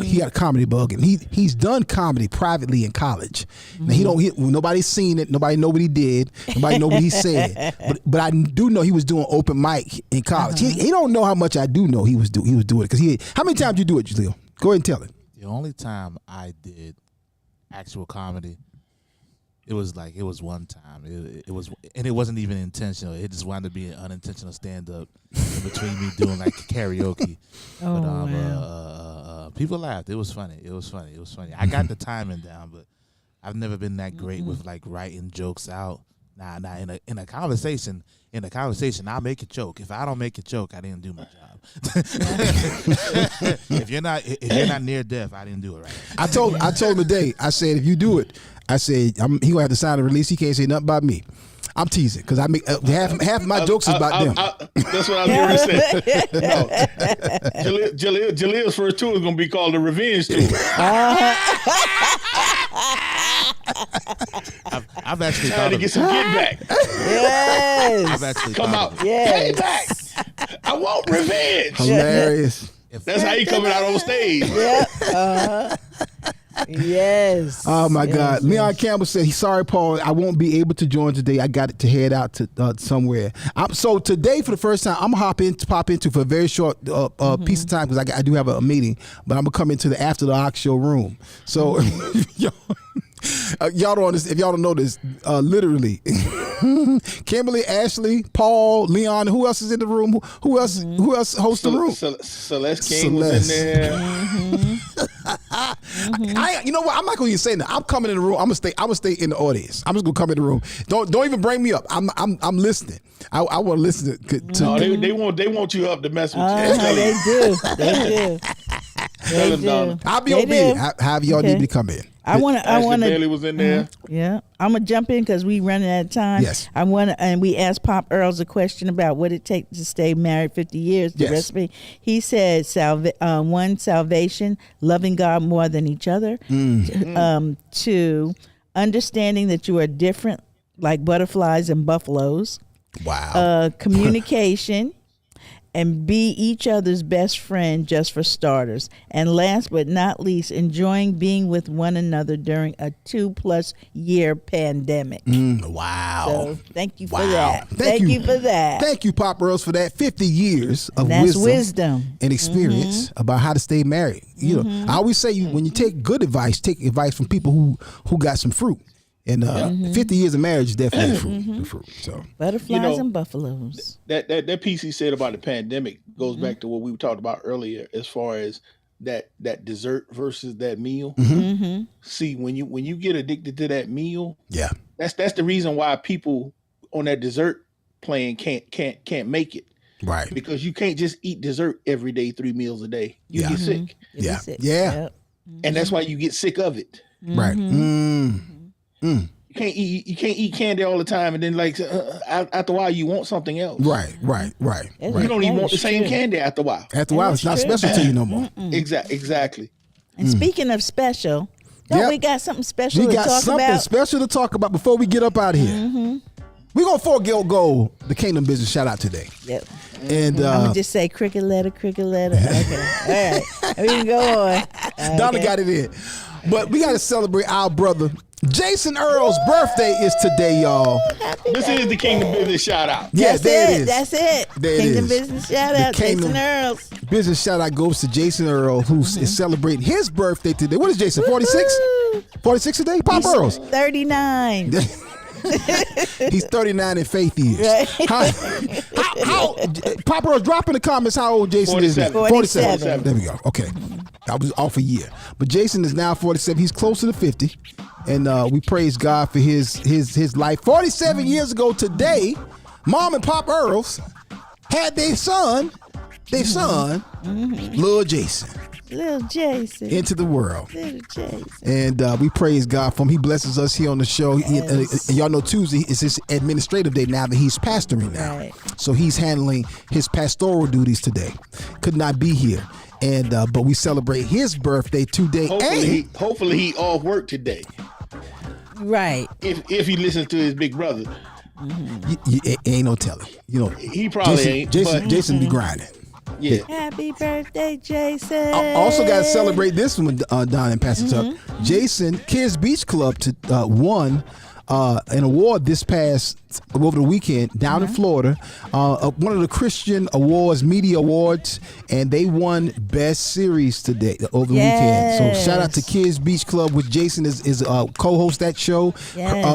He got a comedy bug, and he's done comedy privately in college. Now nobody's seen it, nobody know what he did, nobody know what he said. But I do know he was doing open mic in college. He don't know how much I do know he was doing it because how many times did you do it, Jaleel? Go ahead and tell it. The only time I did actual comedy, it was one time. It was, and it wasn't even intentional. It just wound up being unintentional stand up in between me doing like karaoke. But people laughed. It was funny. I got the timing down, but I've never been that great with like writing jokes out. Nah. In a conversation, I'll make a joke. If I don't make a joke, I didn't do my job. If you're not near death, I didn't do it right. I told him today. I said, if you do it, I said he gonna have to sign a release. He can't say nothing about me. I'm teasing because I make half of my jokes is about them. That's what I was going to say. No. Jaleel's first tour is going to be called the Revenge Tour. I've actually trying to get some get back. Yes. I've actually come out. Yes. Get back. I want revenge. Hilarious. That's how he coming out on stage. Yeah. Yes. Oh my God. Leon Campbell said, "He's sorry, Paul. I won't be able to join today. I got to head out to somewhere." So today, for the first time, I'm gonna pop into for a very short piece of time because I do have a meeting, but I'm gonna come into the After the Ox Show room. So y'all don't understand. If y'all don't know this, literally, Kimberly, Ashley, Paul, Leon, who else is in the room? Who else hosts the room? Celeste King was in there. You know what? I'm not gonna even say that. I'm coming in the room. I'm gonna stay in the audience. I'm just gonna come in the room. Don't even bring me up. I'm listening. I want to listen to. No, they want you up to mess with you. They do. They do. I'll be obedient. However y'all need me to come in. I want to. Bailey was in there. Yeah, I'm gonna jump in because we running out of time. Yes. And we asked Pop Earls a question about what it takes to stay married 50 years. The recipe. He said, one, salvation, loving God more than each other. Two, understanding that you are different, like butterflies and buffaloes. Wow. Communication. and be each other's best friend just for starters. And last but not least, enjoying being with one another during a 2+ year pandemic. Wow. So thank you for Wow. that. Thank Thank you for that. Thank you, Pop Earls, for that 50 years of That's wisdom wisdom and experience about how to stay married. You know, I always say when you take good advice, take advice from people who got some fruit. And 50 years of marriage is definitely fruit. So butterflies and buffaloes. That piece he said about the pandemic goes back to what we talked about earlier, as far as that dessert versus that meal. See, when you get addicted to that meal, that's the reason why people on that dessert plane can't make it. Right. Because you can't just eat dessert every day, 3 meals a day. You get sick. Yeah. Sick. Yeah. Yep. And that's why you get sick of it. Right. You can't eat candy all the time, and then after a while you want something else. Right. You don't even want the same candy after a while. After a while, it's not special to you no more. Exactly. And speaking of special, don't we got something special to talk about? We got something special to talk about before we get up out of here. We're going to forego the Kingdom Business shout out today. Yep. And I'm going to just say cricket letter. Okay. All right. We can go on. Okay. Donna got it in. But we got to celebrate our brother. Jason Earl's birthday is today, y'all. This is the Kingdom Business shout out. Yeah, there it is. That's it. There Kingdom it is. Business shout out. Jason Earl's. Business shout out goes to Jason Earl, who is celebrating his birthday today. What is Jason, 46? 46 today? Pop Earls. 39. He's 39 in faith years. Right. How Pop Earls, drop in the comments how old Jason is now. 47. There we go. Okay. I was off a year. But Jason is now 47. He's closer to 50. And we praise God for his life. 47 years ago today, Mom and Pop Earls had their son, Lil Jason. Little Jason. Into the world. Little Jason. And we praise God for him. He blesses us here on the show. Yes. Y'all know Tuesday is his administrative day now that he's pastoring now. Right. So he's handling his pastoral duties today. Could not be here. And but we celebrate his birthday today. Hopefully he off work today. Right. If he listens to his big brother. Ain't no telling. You know, he probably Jason be grinding. Yeah. Happy birthday, Jason. I also got to celebrate this one, Don and Pastor Tuck. Jason, Kids Beach Club won an award this past over the weekend down in Florida, one of the Christian Awards, Media Awards, and they won Best Series today over the weekend. So shout out to Kids Beach Club, which Jason is co-host that show,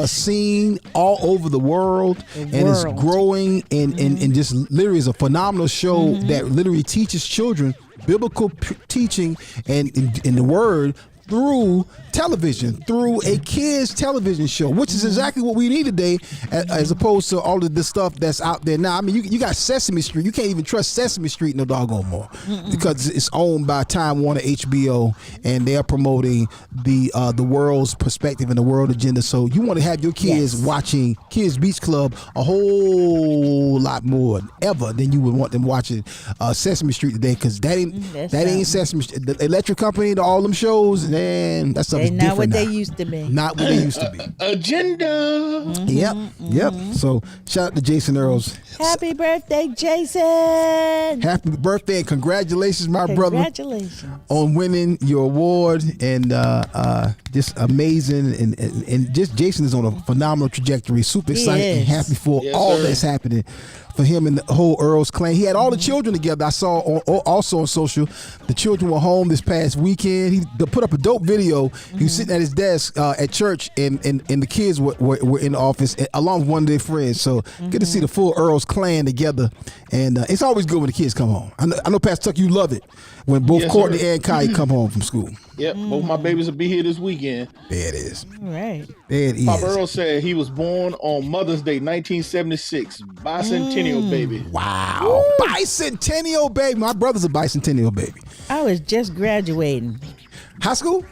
seen all over the world, and is growing and just literally is a phenomenal show that literally teaches children biblical teaching and in the word through television, through a kids television show, which is exactly what we need today, as opposed to all of the stuff that's out there now. I mean, you got Sesame Street. You can't even trust Sesame Street no doggone more because it's owned by Time Warner, HBO, and they're promoting the world's perspective and the world agenda. So you want to have your kids watching Kids Beach Club a whole lot more ever than you would want them watching Sesame Street today, because that ain't Sesame Street. The Electric Company, all them shows, man, that's something different. Not what they now. used to be. Not what they used to be. Agenda. Yep. So shout out to Jason Earls. Happy birthday, Jason. Happy birthday and congratulations, my brother. Congratulations. On winning your award, and just amazing, and just Jason is on a phenomenal trajectory. Super excited and happy for all that's happening for him and the whole Earls clan. He had all the children together. I saw also on social, the children were home this past weekend. He put up a dope video. He was sitting at his desk at church, and the kids were in the office along with one of their friends. So good to see the full Earls clan together. And it's always good when the kids come home. I know Pastor Tuck, you love it when both Courtney and Kai come home from school. Yep, both my babies will be here this weekend. There it is. Right. There it is. Papa Earl said he was born on Mother's Day, 1976. Bicentennial baby. Wow. Woo. Bicentennial baby. My brother's a bicentennial baby. I was just graduating. High school?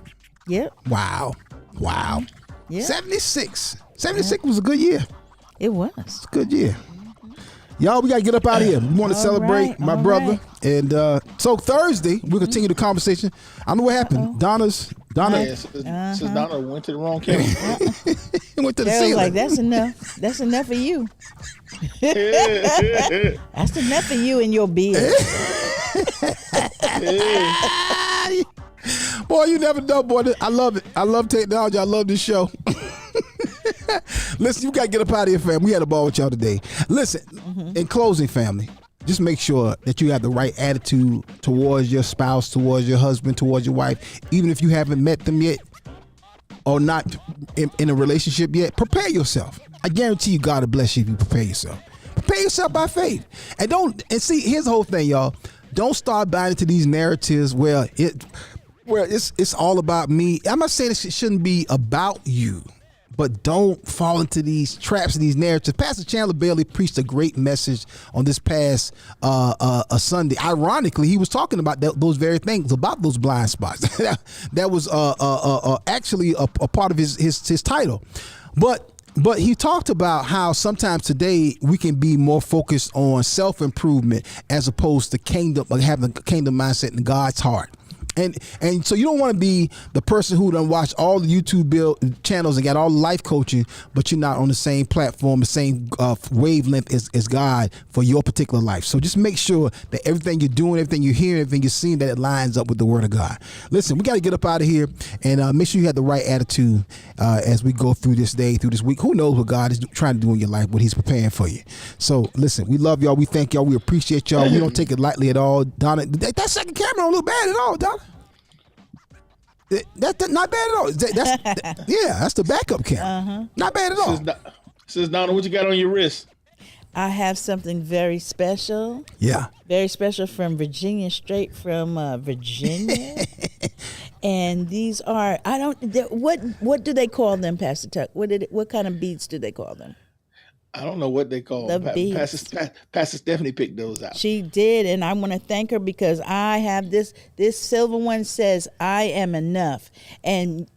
Yep. Wow. Yep. 76. 76 was a good year. It was. It's a good year. Y'all, we got to get up out of here. We want to celebrate my brother. Right. And so Thursday, we'll continue the conversation. I know what happened. Donna's Donna Yeah, since Donna went to the wrong camera. went to the Carol's ceiling. like, that's enough. That's enough for you. That's enough for you and your beard. Boy, you never know, boy. I love it. I love technology. I love this show. Listen, you got to get up out of here, fam. We had a ball with y'all today. Listen, in closing, family, just make sure that you have the right attitude towards your spouse, towards your husband, towards your wife. Even if you haven't met them yet or not in a relationship yet, prepare yourself. I guarantee you God will bless you if you prepare yourself. Prepare yourself by faith. And see, here's the whole thing, y'all. Don't start buying into these narratives where it's all about me. I'm not saying it shouldn't be about you, but don't fall into these traps and these narratives. Pastor Chandler Bailey preached a great message on this past Sunday. Ironically, he was talking about those very things, about those blind spots. That was actually a part of his title. But he talked about how sometimes today we can be more focused on self-improvement as opposed to having a kingdom mindset in God's heart. And so you don't want to be the person who done watched all the YouTube channels and got all the life coaching, but you're not on the same platform, the same wavelength as God for your particular life. So just make sure that everything you're doing, everything you're hearing, everything you're seeing, that it lines up with the Word of God. Listen, we got to get up out of here and make sure you have the right attitude as we go through this day, through this week. Who knows what God is trying to do in your life, what He's preparing for you. So listen, we love y'all. We thank y'all. We appreciate y'all. We don't take it lightly at all. Donna, that second camera don't look bad at all, Donna. That's not bad at all. That's the backup camera. Not bad at all. Says Donna, what you got on your wrist? I have something very special. Yeah. Very special from Virginia, straight from Virginia. And these are, what do they call them, Pastor Tuck? What kind of beads do they call them? I don't know what they call the them. Pastor Stephanie picked those out. She did, and I want to thank her because I have this silver one says, I am enough. And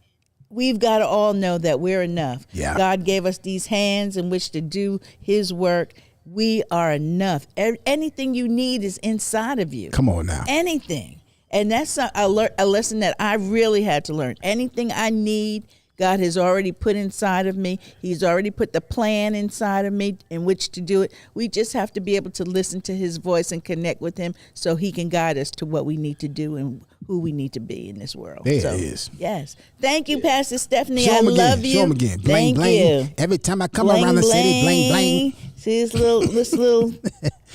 we've got to all know that we're enough. Yeah. God gave us these hands in which to do His work. We are enough. Anything you need is inside of you. Come on now. Anything. And that's a lesson that I really had to learn. Anything I need, God has already put inside of me. He's already put the plan inside of me in which to do it. We just have to be able to listen to His voice and connect with Him so He can guide us to what we need to do and who we need to be in this world. There it is. Yes. Thank you, Pastor Stephanie. I love you. Show him again. Bling, Thank bling. you. Every time I come around the city, bling, bling. See this little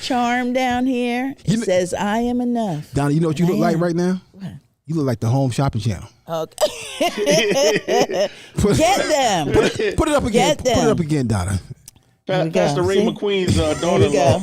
charm down here? It says, I am enough. Donna, you know what you look like right now? What? You look like the Home Shopping Channel. Okay. Get them. Put it up again. Put it up again, Donna. Pastor Ray McQueen's daughter-in-law.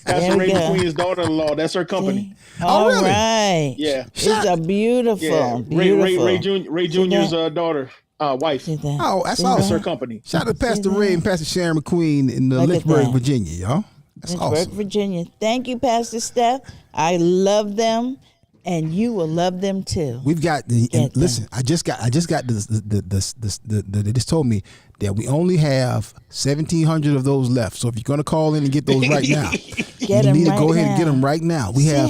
Pastor Ray McQueen's daughter-in-law. That's her company. All really? Right. Yeah. It's a beautiful, beautiful. Ray Jr.'s daughter, wife. Oh, that's That's awesome. her company. Shout out to Pastor Ray and Pastor Sharon McQueen in Lynchburg, Virginia, y'all. That's awesome. Virginia. Thank you, Pastor Steph. I love them. And you will love them too. We've got listen. I just got this. They just told me that we only have 1,700 of those left. So if you're gonna call in and get those right now, you need to go ahead and get them right now. We have.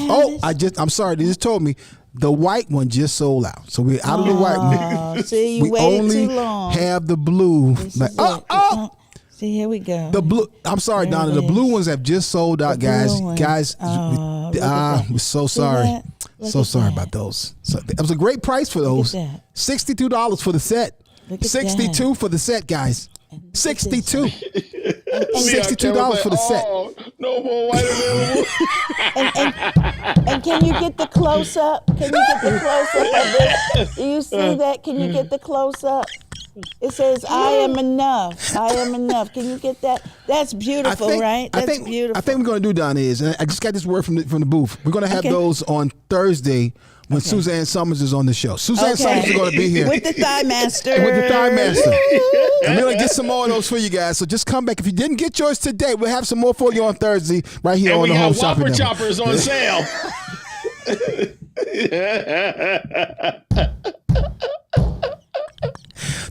I'm sorry. They just told me the white one just sold out. So we're out of the white one. See, you we waited only too long. have the blue. See, here we go. The blue. I'm sorry, Donna. The blue ones have just sold out, guys. Guys, we're so sorry. So sorry about those. So it was a great price for those. $62 for the set. $62 for the set, guys. $62. $62 for the set. No more white available. And can you get the close up? Can you get the close up of this? Do you see that? Can you get the close up? It says, I am enough. I am enough. Can you get that? That's beautiful, right? That's beautiful. I think we're going to do, Donna, is, and I just got this word from the booth. We're going to have those on Thursday when Suzanne Summers is on the show. Suzanne Summers is going to be here. With the Thigh Master. And we're going to get some more of those for you guys. So just come back. If you didn't get yours today, we'll have some more for you on Thursday right here on the Home Shopping Network. And we have Whopper Choppers on sale.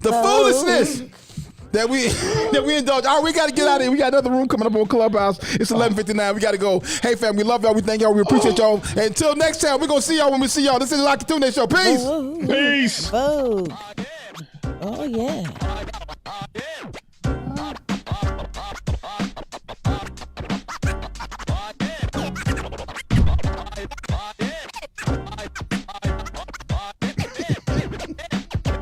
The foolishness that we indulge. All right, we got to get out of here. We got another room coming up on Clubhouse. It's 11:59. We got to go. Hey, fam, we love y'all. We thank y'all. We appreciate y'all. And until next time, we're going to see y'all when we see y'all. This is the Akintunde Show. Peace. Peace. Oh, yeah.